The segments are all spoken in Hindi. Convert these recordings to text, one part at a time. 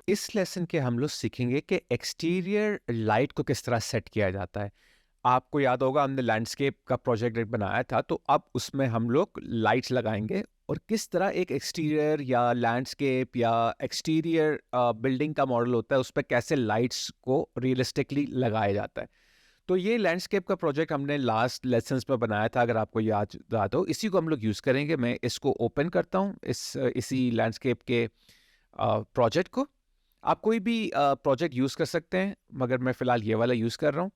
इस लेसन के हम लोग सीखेंगे कि एक्सटीरियर लाइट को किस तरह सेट किया जाता है। आपको याद होगा हमने लैंडस्केप का प्रोजेक्ट एक बनाया था, तो अब उसमें हम लोग लाइट्स लगाएंगे और किस तरह एक एक्सटीरियर या लैंडस्केप या एक्सटीरियर बिल्डिंग का मॉडल होता है, उस पर कैसे लाइट्स को रियलिस्टिकली लगाया जाता है। तो ये लैंडस्केप का प्रोजेक्ट हमने लास्ट लेसन्स में बनाया था, अगर आपको याद हो। इसी को हम लोग यूज़ करेंगे। मैं इसको ओपन करता हूँ, इसी लैंडस्केप के प्रोजेक्ट को। आप कोई भी प्रोजेक्ट यूज़ कर सकते हैं, मगर मैं फ़िलहाल ये वाला यूज़ कर रहा हूँ।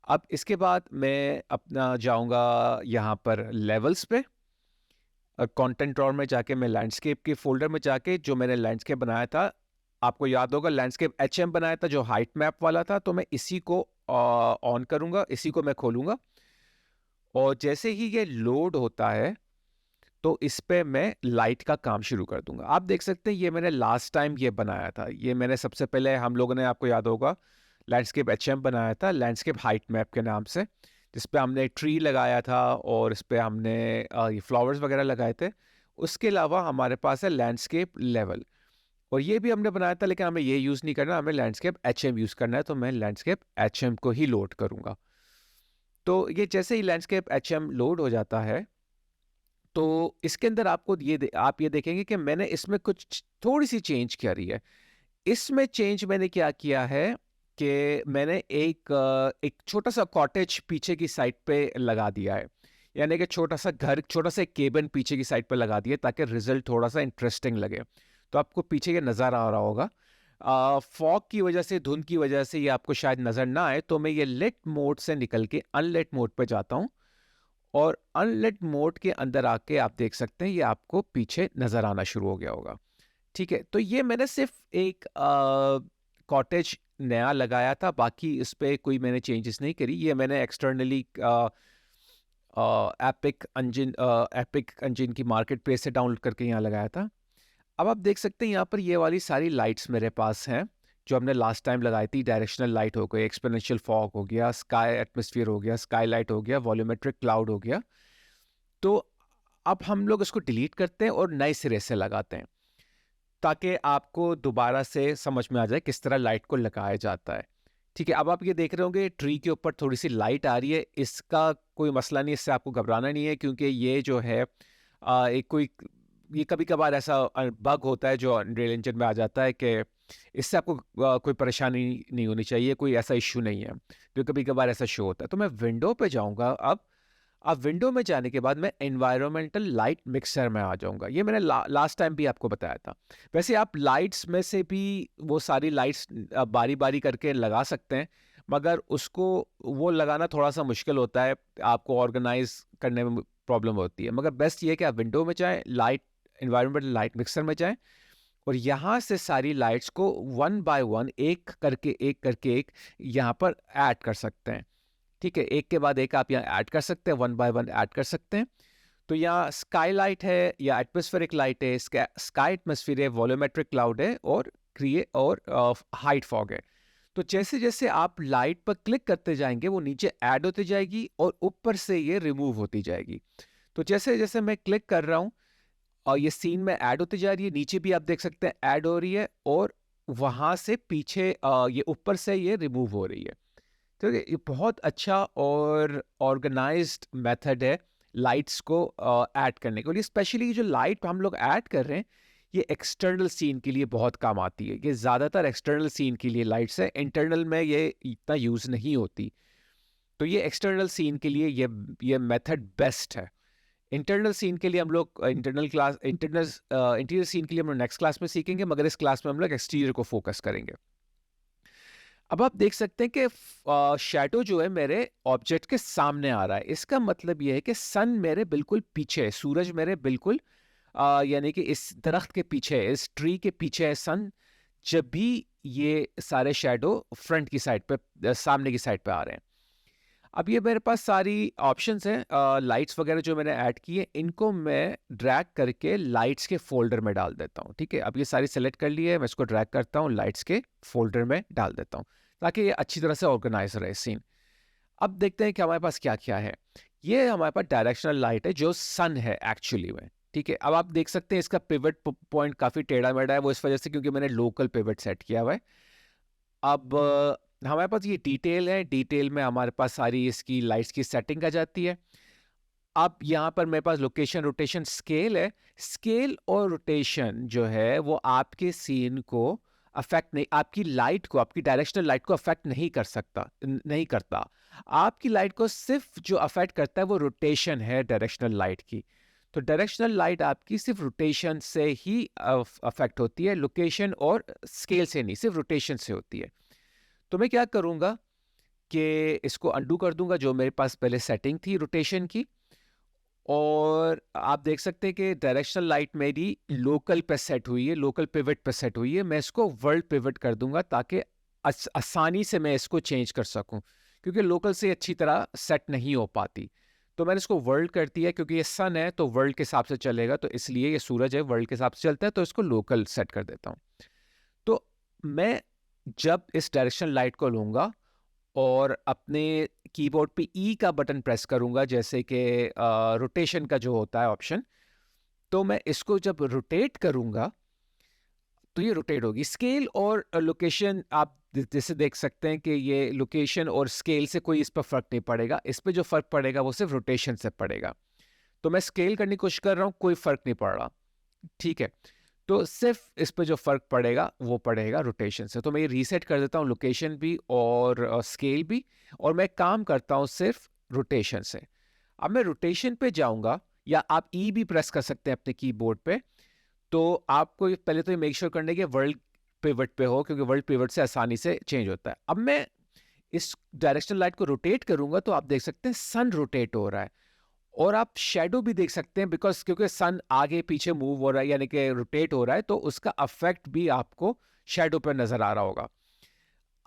अब इसके बाद मैं अपना जाऊँगा यहाँ पर लेवल्स पे, कंटेंट ड्रॉअर में जाके मैं लैंडस्केप के फ़ोल्डर में जाके जो मैंने लैंडस्केप बनाया था, आपको याद होगा लैंडस्केप एचएम बनाया था जो हाइट मैप वाला था, तो मैं इसी को ऑन करूँगा, इसी को मैं खोलूँगा और जैसे ही ये लोड होता है, तो इस पे मैं लाइट का काम शुरू कर दूँगा। आप देख सकते हैं ये मैंने लास्ट टाइम ये बनाया था। ये मैंने सबसे पहले हम लोगों ने, आपको याद होगा, लैंडस्केप एचएम बनाया था, लैंडस्केप हाइट मैप के नाम से, जिस पे हमने ट्री लगाया था और इस पे हमने ये फ्लावर्स वगैरह लगाए थे। उसके अलावा हमारे पास है लैंडस्केप लेवल, और ये भी हमने बनाया था, लेकिन हमें ये यूज़ नहीं करना, हमें लैंडस्केप एचएम यूज़ करना है, तो मैं लैंडस्केप एचएम को ही लोड करूँगा। तो ये जैसे ही लैंडस्केप एचएम लोड हो जाता है, तो इसके अंदर आपको आप ये देखेंगे कि मैंने इसमें कुछ थोड़ी-सी चेंज करी है। इसमें चेंज मैंने क्या किया है कि मैंने एक छोटा-सा कॉटेज पीछे की साइड पे लगा दिया है। यानी कि छोटा-सा घर, छोटा-सा एक केबिन पीछे की साइड पे लगा दिया ताकि रिज़ल्ट थोड़ा-सा इंटरेस्टिंग लगे। तो आपको पीछे ये नज़र आ रहा होगा। फॉग की वजह से, धुंध की वजह से ये आपको शायद नज़र ना आए, तो मैं ये लिट मोड से निकल के अनलिट मोड पे जाता हूँ और अनलिट मोड के अंदर आके आप देख सकते हैं ये आपको पीछे नज़र आना शुरू हो गया होगा। ठीक है, तो ये मैंने सिर्फ एक कॉटेज नया लगाया था, बाकी इस पे कोई मैंने चेंजेस नहीं करी। ये मैंने एक्सटर्नली एपिक इंजन की मार्केट प्लेस से डाउनलोड करके यहाँ लगाया था। अब आप देख सकते हैं यहाँ पर ये वाली सारी लाइट्स मेरे पास हैं, जो हमने लास्ट टाइम लगाई थी। डायरेक्शनल लाइट हो गई, एक्सपोनेंशियल फॉग हो गया, स्काई एटमॉस्फेयर हो गया, स्काई लाइट हो गया, वॉल्यूमेट्रिक क्लाउड हो गया। तो अब हम लोग इसको डिलीट करते हैं और नए सिरे से लगाते हैं, ताकि आपको दोबारा से समझ में आ जाए किस तरह लाइट को लगाया जाता है। ठीक है, अब आप ये देख रहे होंगे ट्री के ऊपर थोड़ी-सी लाइट आ रही है, इसका कोई मसला नहीं है, इससे आपको घबराना नहीं है, क्योंकि ये जो है एक कोई ये कभी-कभार ऐसा बग होता है जो अनरियल इंजन में आ जाता है कि इससे आपको कोई परेशानी नहीं होनी चाहिए, कोई ऐसा इश्यू नहीं है, जो कभी-कभार ऐसा शो होता है। तो मैं विंडो पे जाऊँगा अब विंडो में जाने के बाद मैं एनवायरनमेंटल लाइट मिक्सर में आ जाऊँगा। ये मैंने लास्ट टाइम भी आपको बताया था। वैसे आप लाइट्स में से भी वो सारी लाइट्स बारी-बारी करके लगा सकते हैं, मगर उसको वो लगाना थोड़ा-सा मुश्किल होता है, आपको ऑर्गेनाइज़ करने में प्रॉब्लम होती है। मगर बेस्ट ये है कि आप विंडो में जाएँ, एनवायरनमेंटल लाइट मिक्सर में जाएँ और यहाँ से सारी लाइट्स को वन बाय वन, एक करके एक यहाँ पर ऐड कर सकते हैं। ठीक है, एक के बाद एक आप यहाँ ऐड कर सकते हैं, वन बाय वन ऐड कर सकते हैं। तो यहाँ स्काई लाइट है या एटमॉस्फेरिक लाइट है, स्काई एटमॉस्फेयर है, वॉल्यूमेट्रिक क्लाउड है और हाइट फॉग है। तो जैसे-जैसे आप लाइट पर क्लिक करते जाएँगे, वो नीचे ऐड होती जाएगी और ऊपर से ये रिमूव होती जाएगी। तो जैसे-जैसे मैं क्लिक कर रहा हूँ और ये सीन में ऐड होती जा रही है, नीचे भी आप देख सकते हैं ऐड हो रही है और वहाँ से पीछे ये ऊपर से ये रिमूव हो रही है। तो ये बहुत अच्छा और ऑर्गेनाइज्ड मेथड है लाइट्स को ऐड करने के लिए। स्पेशली जो लाइट हम लोग ऐड कर रहे हैं, ये एक्सटर्नल सीन के लिए बहुत काम आती है। ये ज़्यादातर एक्सटर्नल सीन के लिए लाइट्स है, इंटरनल में ये इतना यूज़ नहीं होती। तो ये एक्सटर्नल सीन के लिए ये मेथड बेस्ट है। इंटरनल सीन के लिए हम लोग इंटीरियर सीन के लिए हम लोग नेक्स्ट क्लास में सीखेंगे, मगर इस क्लास में हम लोग एक्सटीरियर को फोकस करेंगे। अब आप देख सकते हैं कि शैडो जो है मेरे ऑब्जेक्ट के सामने आ रहा है। इसका मतलब ये है कि सन मेरे बिल्कुल पीछे है, सूरज मेरे बिल्कुल यानी कि इस दरख्त के पीछे है, इस ट्री के पीछे है सन। जब भी ये सारे शैडो फ्रंट की साइड पे, सामने की साइड पे आ रहे हैं। अब ये मेरे पास सारी ऑप्शंस हैं, लाइट्स वगैरह जो मैंने ऐड की है, इनको मैं ड्रैग करके लाइट्स के फोल्डर में डाल देता हूँ। ठीक है, अब ये सारी सेलेक्ट कर ली है, मैं इसको ड्रैग करता हूँ, लाइट्स के फोल्डर में डाल देता हूँ, ताकि ये अच्छी तरह से ऑर्गेनाइज रहे सीन। अब देखते हैं कि हमारे पास क्या क्या है। ये हमारे पास डायरेक्शनल लाइट है जो सन है एक्चुअली में। ठीक है, अब आप देख सकते हैं इसका पिवट पॉइंट काफ़ी टेढ़ा मेढ़ा है, वो इस वजह से क्योंकि मैंने लोकल पिवट सेट किया हुआ है। अब हमारे पास ये डिटेल है, डिटेल में हमारे पास सारी इसकी लाइट्स की सेटिंग आ जाती है। अब यहाँ पर मेरे पास लोकेशन, रोटेशन, स्केल है। स्केल और रोटेशन जो है वो आपके सीन को अफेक्ट नहीं, आपकी लाइट को, आपकी डायरेक्शनल लाइट को अफेक्ट नहीं कर सकता, नहीं करता। आपकी लाइट को सिर्फ जो अफेक्ट करता है वो रोटेशन है डायरेक्शनल लाइट की। तो डायरेक्शनल लाइट आपकी सिर्फ रोटेशन से ही अफेक्ट होती है, लोकेशन और स्केल से नहीं, सिर्फ रोटेशन से होती है। तो मैं क्या करूँगा कि इसको अंडू कर दूंगा जो मेरे पास पहले सेटिंग थी रोटेशन की, और आप देख सकते हैं कि डायरेक्शनल लाइट मेरी लोकल पे सेट हुई है, लोकल पिवट पे सेट हुई है। मैं इसको वर्ल्ड पिवट कर दूंगा ताकि आसानी से मैं इसको चेंज कर सकूं, क्योंकि लोकल से अच्छी तरह सेट नहीं हो पाती। तो मैंने इसको वर्ल्ड कर दिया, क्योंकि ये सन है तो वर्ल्ड के हिसाब से चलेगा, तो इसलिए ये सूरज है वर्ल्ड के हिसाब से चलता है, तो इसको लोकल सेट कर देता हूँ। तो मैं जब इस डायरेक्शन लाइट को लूंगा और अपने कीबोर्ड पे ई का बटन प्रेस करूंगा, जैसे कि रोटेशन का जो होता है ऑप्शन, तो मैं इसको जब रोटेट करूंगा तो ये रोटेट होगी। स्केल और लोकेशन आप जैसे देख सकते हैं कि ये लोकेशन और स्केल से कोई इस पर फर्क नहीं पड़ेगा, इस पे जो फर्क पड़ेगा वो सिर्फ रोटेशन से पड़ेगा। तो मैं स्केल करने की कोशिश कर रहा हूँ, कोई फर्क नहीं पड़ रहा, ठीक है। तो सिर्फ इस पे जो फर्क पड़ेगा वो पड़ेगा रोटेशन से। तो मैं ये रीसेट कर देता हूँ, लोकेशन भी और स्केल भी, और मैं काम करता हूँ सिर्फ रोटेशन से। अब मैं रोटेशन पे जाऊंगा, या आप ई भी प्रेस कर सकते हैं अपने कीबोर्ड पे। तो आपको पहले तो ये मेक श्योर करने के वर्ल्ड पिवट पे हो, क्योंकि वर्ल्ड पिवट से आसानी से चेंज होता है। अब मैं इस डायरेक्शनल लाइट को रोटेट करूंगा तो आप देख सकते हैं सन रोटेट हो रहा है, और आप शेडो भी देख सकते हैं, बिकॉज क्योंकि सन आगे पीछे मूव हो रहा है यानी कि रोटेट हो रहा है, तो उसका अफेक्ट भी आपको शेडो पर नजर आ रहा होगा।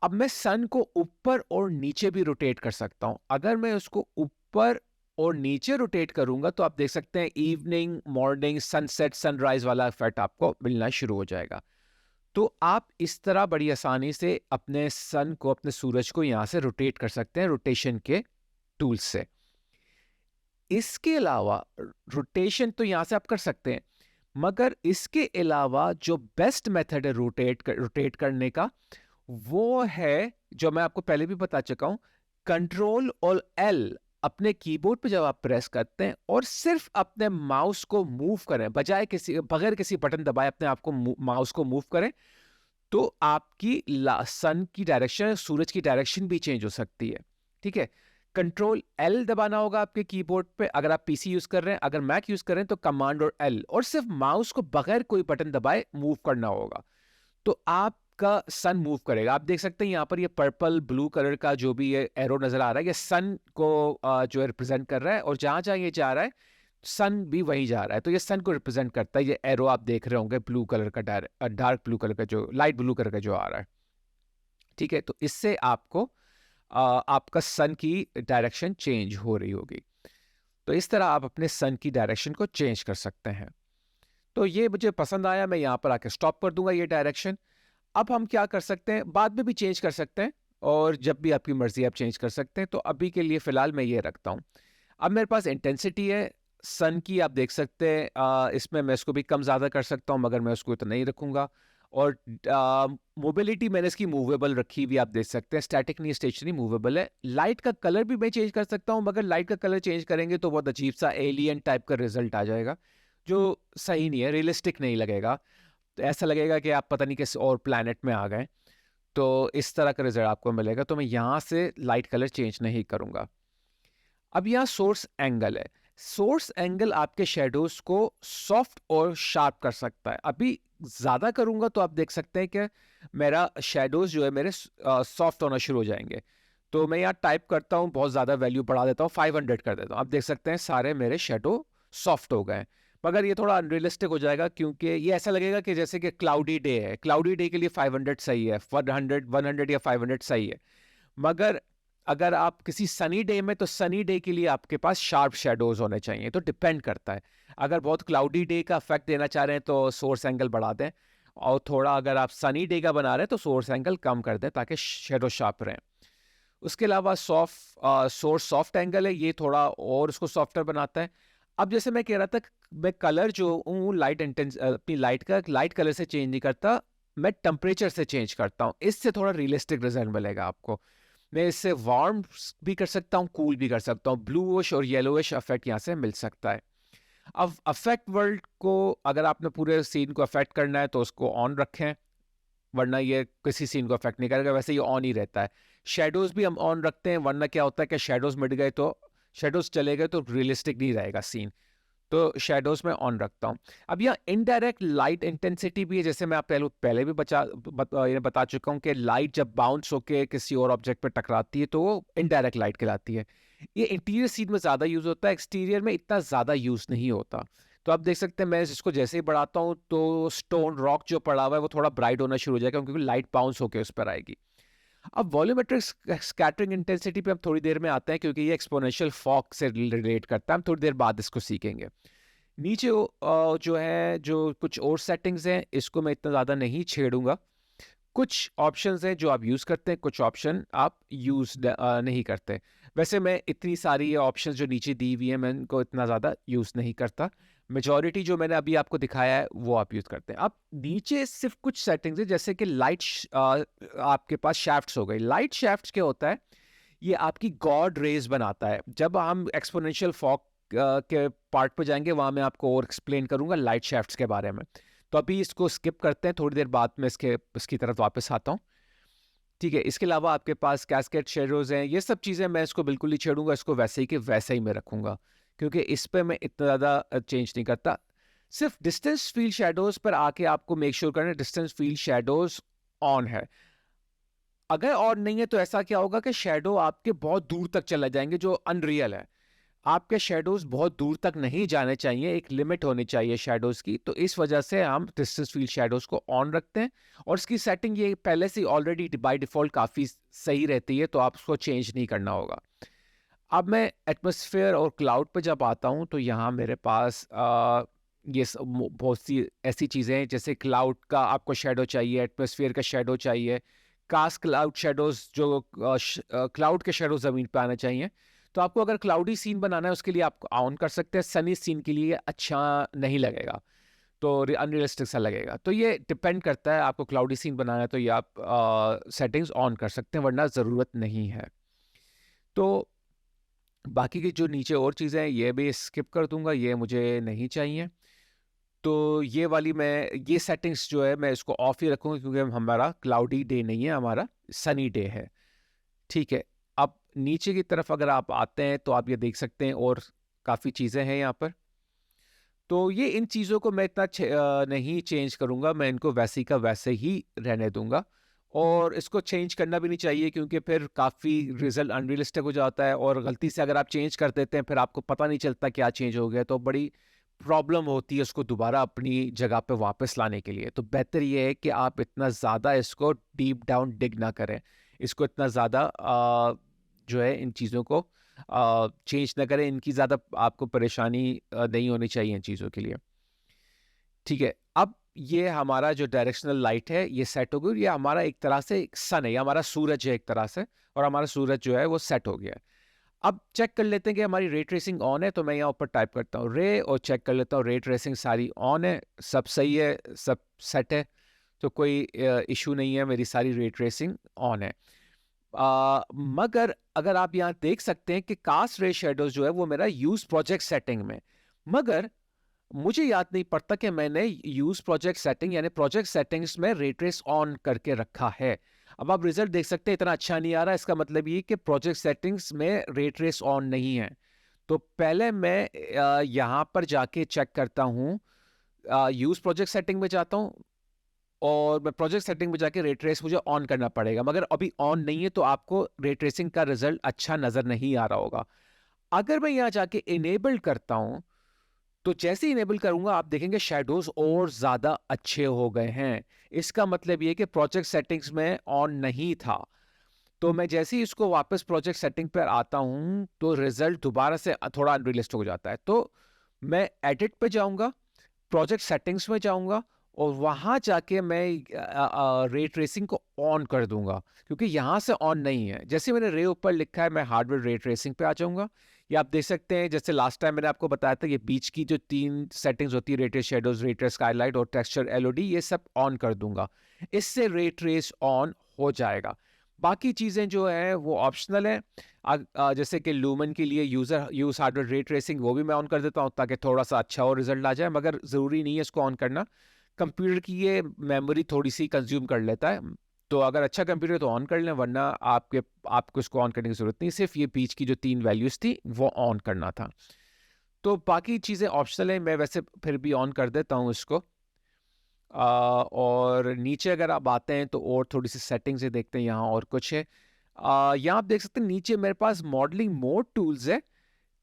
अब मैं सन को ऊपर और नीचे भी रोटेट कर सकता हूं। अगर मैं उसको ऊपर और नीचे रोटेट करूंगा तो आप देख सकते हैं इवनिंग, मॉर्निंग, सनसेट, सनराइज वाला इफेक्ट आपको मिलना शुरू हो जाएगा। तो आप इस तरह बड़ी आसानी से अपने सन को, अपने सूरज को यहां से रोटेट कर सकते हैं रोटेशन के टूल से। इसके अलावा रोटेशन तो यहां से आप कर सकते हैं, मगर इसके अलावा जो बेस्ट मेथड है रोटेट करने का, वो है जो मैं आपको पहले भी बता चुका हूं, कंट्रोल और एल अपने कीबोर्ड पे जब आप प्रेस करते हैं और सिर्फ अपने माउस को मूव करें, बगैर किसी बटन दबाए अपने आप को माउस को मूव करें, तो आपकी सन की डायरेक्शन, सूरज की डायरेक्शन भी चेंज हो सकती है। ठीक है, कंट्रोल एल दबाना होगा आपके कीबोर्ड पे अगर आप पीसी यूज कर रहे हैं, अगर मैक यूज कर रहे हैं तो कमांड और एल, और सिर्फ माउस को बगैर कोई बटन दबाए मूव करना होगा, तो आपका सन मूव करेगा। आप देख सकते हैं यहाँ पर ये पर्पल ब्लू कलर का जो भी ये एरो नजर आ रहा है, ये सन को जो है रिप्रेजेंट कर रहा है, और जहां जहां ये जा रहा है सन भी वहीं जा रहा है, तो ये सन को रिप्रेजेंट करता है। ये एरो आप देख रहे होंगे ब्लू कलर का, डार्क ब्लू कलर का, जो लाइट ब्लू कलर का जो आ रहा है। ठीक है, तो इससे आपको आपका सन की डायरेक्शन चेंज हो रही होगी। तो इस तरह आप अपने सन की डायरेक्शन को चेंज कर सकते हैं। तो ये मुझे पसंद आया, मैं यहाँ पर आके स्टॉप कर दूंगा ये डायरेक्शन। अब हम क्या कर सकते हैं, बाद में भी चेंज कर सकते हैं, और जब भी आपकी मर्जी आप चेंज कर सकते हैं। तो अभी के लिए फिलहाल मैं ये रखता हूँ। अब मेरे पास इंटेंसिटी है सन की, आप देख सकते हैं इसमें मैं इसको भी कम ज़्यादा कर सकता हूँ, मगर मैं उसको इतना नहीं रखूँगा। और मोबिलिटी मैंने इसकी मूवेबल रखी हुई, आप देख सकते हैं, स्टैटिक नहीं, स्टेशनरी, मूवेबल है। लाइट का कलर भी मैं चेंज कर सकता हूँ, मगर लाइट का कलर चेंज करेंगे तो बहुत अजीब सा एलियन टाइप का रिजल्ट आ जाएगा, जो सही नहीं है, रियलिस्टिक नहीं लगेगा। तो ऐसा लगेगा कि आप पता नहीं किस और प्लैनेट में आ गए, तो इस तरह का रिजल्ट आपको मिलेगा। तो मैं यहाँ से लाइट कलर चेंज नहीं करूँगा। अब यहाँ सोर्स एंगल है। सोर्स एंगल आपके शेडोज को सॉफ्ट और शार्प कर सकता है। अभी ज्यादा करूंगा तो आप देख सकते हैं कि मेरा शेडोज जो है मेरे सॉफ्ट होना शुरू हो जाएंगे। तो मैं यहाँ टाइप करता हूँ, बहुत ज्यादा वैल्यू बढ़ा देता हूँ, 500 कर देता हूँ। आप देख सकते हैं सारे मेरे शेडो सॉफ्ट हो गए। मगर ये थोड़ा अनरियलिस्टिक हो जाएगा, क्योंकि ये ऐसा लगेगा कि जैसे कि क्लाउडी डे है, क्लाउडी डे के लिए 500 सही है, 100 या 500 सही है। मगर अगर आप किसी सनी डे में, तो सनी डे के लिए आपके पास शार्प शेडोज होने चाहिए। तो डिपेंड करता है, अगर बहुत क्लाउडी डे का इफेक्ट देना चाह रहे हैं तो सोर्स एंगल बढ़ा दें, और थोड़ा अगर आप सनी डे का बना रहे हैं तो सोर्स एंगल कम कर दें ताकि शेडो शार्प रहें। उसके अलावा सोर्स सॉफ्ट एंगल है, ये थोड़ा और उसको सॉफ्टर बनाता है। अब जैसे मैं कह रहा था, मैं कलर जो हूँ लाइट इंटेंस अपनी लाइट का लाइट कलर से चेंज नहीं करता, मैं टेम्परेचर से चेंज करता हूँ। इससे थोड़ा रियलिस्टिक रिजल्ट मिलेगा आपको। मैं इससे वार्म भी कर सकता हूँ, कूल भी कर सकता हूँ। ब्लूइश और येलोइश इफेक्ट यहाँ से मिल सकता है। अब अफेक्ट वर्ल्ड को अगर आपने पूरे सीन को अफेक्ट करना है तो उसको ऑन रखें, वरना ये किसी सीन को अफेक्ट नहीं करेगा, वैसे ये ऑन ही रहता है। शेडोज भी हम ऑन रखते हैं, वरना क्या होता है कि शेडोज मिट गए तो शेडोज चले गए तो रियलिस्टिक नहीं रहेगा सीन। तो शेडोज में ऑन रखता हूँ। अब यहाँ इनडायरेक्ट लाइट इंटेंसिटी भी है, जैसे मैं आप पहले भी ये बता चुका हूँ कि लाइट जब बाउंस होके किसी और ऑब्जेक्ट पर टकराती है तो वो इनडायरेक्ट लाइट कहलाती है। ये इंटीरियर सीन में ज़्यादा यूज़ होता है, एक्सटीरियर में इतना ज़्यादा यूज़ नहीं होता। तो आप देख सकते हैं मैं इसको जैसे ही बढ़ाता हूँ तो स्टोन रॉक जो पड़ा हुआ है वो थोड़ा ब्राइट होना शुरू हो जाएगा, क्योंकि लाइट बाउंस होकर उस पर आएगी। अब वॉल्यूमेट्रिक स्कैटरिंग इंटेंसिटी पे हम थोड़ी देर में आते हैं, क्योंकि ये एक्सपोनेंशियल फॉग से रिलेट करता है, हम थोड़ी देर बाद इसको सीखेंगे। नीचे जो है जो कुछ और सेटिंग्स हैं, इसको मैं इतना ज़्यादा नहीं छेड़ूंगा। कुछ ऑप्शंस हैं जो आप यूज़ करते हैं, कुछ ऑप्शन आप यूज़ नहीं करते। वैसे मैं इतनी सारी ये ऑप्शंस जो नीचे दी हुई है मैं इनको इतना ज़्यादा यूज़ नहीं करता। मेजॉरिटी जो मैंने अभी आपको दिखाया है वो आप यूज़ करते हैं। अब नीचे सिर्फ कुछ सेटिंग्स है, जैसे कि आपके पास शैफ्ट्स हो गई। लाइट शैफ्ट्स क्या होता है, ये आपकी गॉड रेज बनाता है। जब हम एक्सपोनेंशियल फॉग के पार्ट पे जाएंगे वहां मैं आपको और एक्सप्लेन करूंगा लाइट शैफ्ट्स के बारे में। तो अभी इसको स्किप करते हैं, थोड़ी देर बाद में इसकी तरफ वापस आता हूँ। ठीक है, इसके अलावा आपके पास कैस्केड शेडोज हैं, ये सब चीज़ें मैं इसको बिल्कुल नहीं छेड़ूंगा, इसको वैसे ही कि वैसे ही मैं रखूंगा, क्योंकि इस पे मैं इतना ज़्यादा चेंज नहीं करता। सिर्फ डिस्टेंस फील्ड शेडोज पर आके आपको मेक श्योर करना है डिस्टेंस फील्ड शेडोज ऑन है। अगर ऑन नहीं है तो ऐसा क्या होगा कि शेडो आपके बहुत दूर तक चले जाएंगे, जो अनरियल है। आपके शेडोज बहुत दूर तक नहीं जाने चाहिए, एक लिमिट होनी चाहिए शेडोज की। तो इस वजह से हम डिस्टेंस फील्ड शेडोज को ऑन रखते हैं, और इसकी सेटिंग ये पहले से ऑलरेडी बाय डिफॉल्ट काफ़ी सही रहती है, तो आप उसको चेंज नहीं करना होगा। अब मैं एटमॉस्फेयर और क्लाउड पे जब आता हूँ तो यहाँ मेरे पास बहुत सी ऐसी चीज़ें हैं, जैसे क्लाउड का आपको शेडो चाहिए, एटमॉस्फेयर का शेडो चाहिए, कास्ट क्लाउड शेडोज जो क्लाउड के शेडो ज़मीन पे आने चाहिए। तो आपको अगर क्लाउडी सीन बनाना है उसके लिए आप ऑन कर सकते हैं, सनी सीन के लिए अच्छा नहीं लगेगा, तो अनरियलिस्टिक सा लगेगा। तो ये डिपेंड करता है, आपको क्लाउडी सीन बनाना है तो ये आप सेटिंग्स ऑन कर सकते हैं, वरना ज़रूरत नहीं है। तो बाकी की जो नीचे और चीज़ें हैं ये भी स्किप कर दूंगा, ये मुझे नहीं चाहिए। तो ये वाली मैं ये सेटिंग्स जो है मैं इसको ऑफ ही रखूंगा, क्योंकि हमारा क्लाउडी डे नहीं है, हमारा सनी डे है। ठीक है, अब नीचे की तरफ अगर आप आते हैं तो आप ये देख सकते हैं और काफ़ी चीज़ें हैं यहाँ पर। तो ये इन चीज़ों को मैं इतना नहीं चेंज करूँगा, मैं इनको वैसे का वैसे ही रहने दूंगा। और इसको चेंज करना भी नहीं चाहिए, क्योंकि फिर काफ़ी रिजल्ट अनरियलिस्टिक हो जाता है, और गलती से अगर आप चेंज कर देते हैं फिर आपको पता नहीं चलता क्या चेंज हो गया, तो बड़ी प्रॉब्लम होती है उसको दोबारा अपनी जगह पे वापस लाने के लिए। तो बेहतर ये है कि आप इतना ज़्यादा इसको डीप डाउन डिग ना करें, इसको इतना ज़्यादा जो है इन चीज़ों को चेंज ना करें, इनकी ज़्यादा आपको परेशानी नहीं होनी चाहिए इन चीज़ों के लिए। ठीक है, अब ये हमारा जो डायरेक्शनल लाइट है ये सेट हो गई, ये हमारा एक तरह से एक सन है, ये हमारा सूरज है एक तरह से, और हमारा सूरज जो है वो सेट हो गया है। अब चेक कर लेते हैं कि हमारी रे ट्रेसिंग ऑन है, तो मैं यहाँ ऊपर टाइप करता हूँ रे और चेक कर लेता हूँ रे ट्रेसिंग सारी ऑन है, सब सही है, सब सेट है, तो कोई इशू नहीं है, मेरी सारी रे ट्रेसिंग ऑन है। मगर अगर आप यहाँ देख सकते हैं कि कास्ट रे शेडोज जो है वो मेरा यूज प्रोजेक्ट सेटिंग में, मगर मुझे याद नहीं पड़ता कि मैंने यूज प्रोजेक्ट सेटिंग यानी प्रोजेक्ट सेटिंग्स में रे ट्रेस ऑन करके रखा है। अब आप रिजल्ट देख सकते हैं इतना अच्छा नहीं आ रहा, इसका मतलब ये कि प्रोजेक्ट सेटिंग्स में रे ट्रेस ऑन नहीं है। तो पहले मैं यहाँ पर जाके चेक करता हूँ, यूज प्रोजेक्ट सेटिंग में जाता हूँ, और मैं प्रोजेक्ट सेटिंग में जाके रे ट्रेस मुझे ऑन करना पड़ेगा, मगर अभी ऑन नहीं है तो आपको रे ट्रेसिंग का रिजल्ट अच्छा नजर नहीं आ रहा होगा। अगर मैं यहाँ जाके इनेबल करता हूँ तो जैसे ही इनेबल करूंगा आप देखेंगे शेडोज और ज्यादा अच्छे हो गए हैं। इसका मतलब ये कि प्रोजेक्ट सेटिंग्स में ऑन नहीं था। तो मैं जैसे ही इसको वापस प्रोजेक्ट सेटिंग पर आता हूं तो रिजल्ट दोबारा से थोड़ा अनरियलिस्टिक हो जाता है। तो मैं एडिट पे जाऊंगा, प्रोजेक्ट सेटिंग्स में जाऊंगा, और वहां जाके मैं रे ट्रेसिंग को ऑन कर दूंगा, क्योंकि यहां से ऑन नहीं है। जैसे मैंने रे ऊपर लिखा है मैं हार्डवेयर रे ट्रेसिंग पे आ जाऊंगा, ये आप देख सकते हैं, जैसे लास्ट टाइम मैंने आपको बताया था, ये बीच की जो 3 सेटिंग्स होती है, रे ट्रेस शेडोज, रे ट्रेस स्काईलाइट और टेक्सचर एलओडी, ये सब ऑन कर दूंगा। इससे रे ट्रेस ऑन हो जाएगा। बाकी चीज़ें जो है वो ऑप्शनल है। जैसे कि लूमन के लिए यूज़ हार्डवेयर रे ट्रेसिंग, वो भी मैं ऑन कर देता हूँ ताकि थोड़ा सा अच्छा और रिजल्ट आ जाए, मगर ज़रूरी नहीं है इसको ऑन करना। कंप्यूटर की ये मेमोरी थोड़ी सी कंज्यूम कर लेता है, तो अगर अच्छा कंप्यूटर तो ऑन कर लें, वरना आपको इसको ऑन करने की ज़रूरत नहीं, सिर्फ ये बीच की जो 3 वैल्यूज़ थी वो ऑन करना था। तो बाकी चीज़ें ऑप्शनल हैं, मैं वैसे फिर भी ऑन कर देता हूँ इसको। और नीचे अगर आप आते हैं तो और थोड़ी सी सेटिंग्स से देखते हैं, यहाँ और कुछ है। यहाँ आप देख सकते हैं नीचे मेरे पास मॉडलिंग मोड टूल्स है,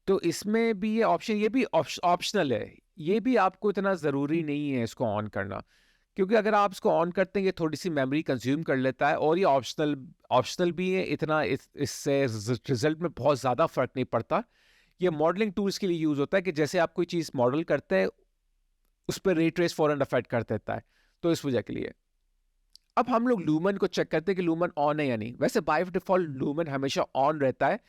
तो इसमें भी ये ऑप्शन, ये भी ऑप्शनल है। ये भी आपको इतना ज़रूरी नहीं है इसको ऑन करना, क्योंकि अगर आप इसको ऑन करते हैं ये थोड़ी सी मेमोरी कंज्यूम कर लेता है, और ये ऑप्शनल ऑप्शनल भी है। इतना इससे रिजल्ट में बहुत ज़्यादा फर्क नहीं पड़ता। ये मॉडलिंग टूल्स के लिए यूज़ होता है कि जैसे आप कोई चीज़ मॉडल करते हैं, उस पर रे ट्रेस फौरन अफेक्ट कर देता है, तो इस वजह के लिए। अब हम लोग लूमन को चेक करते हैं कि लूमन ऑन है या नहीं। वैसे बाय डिफॉल्ट लूमन हमेशा ऑन रहता है।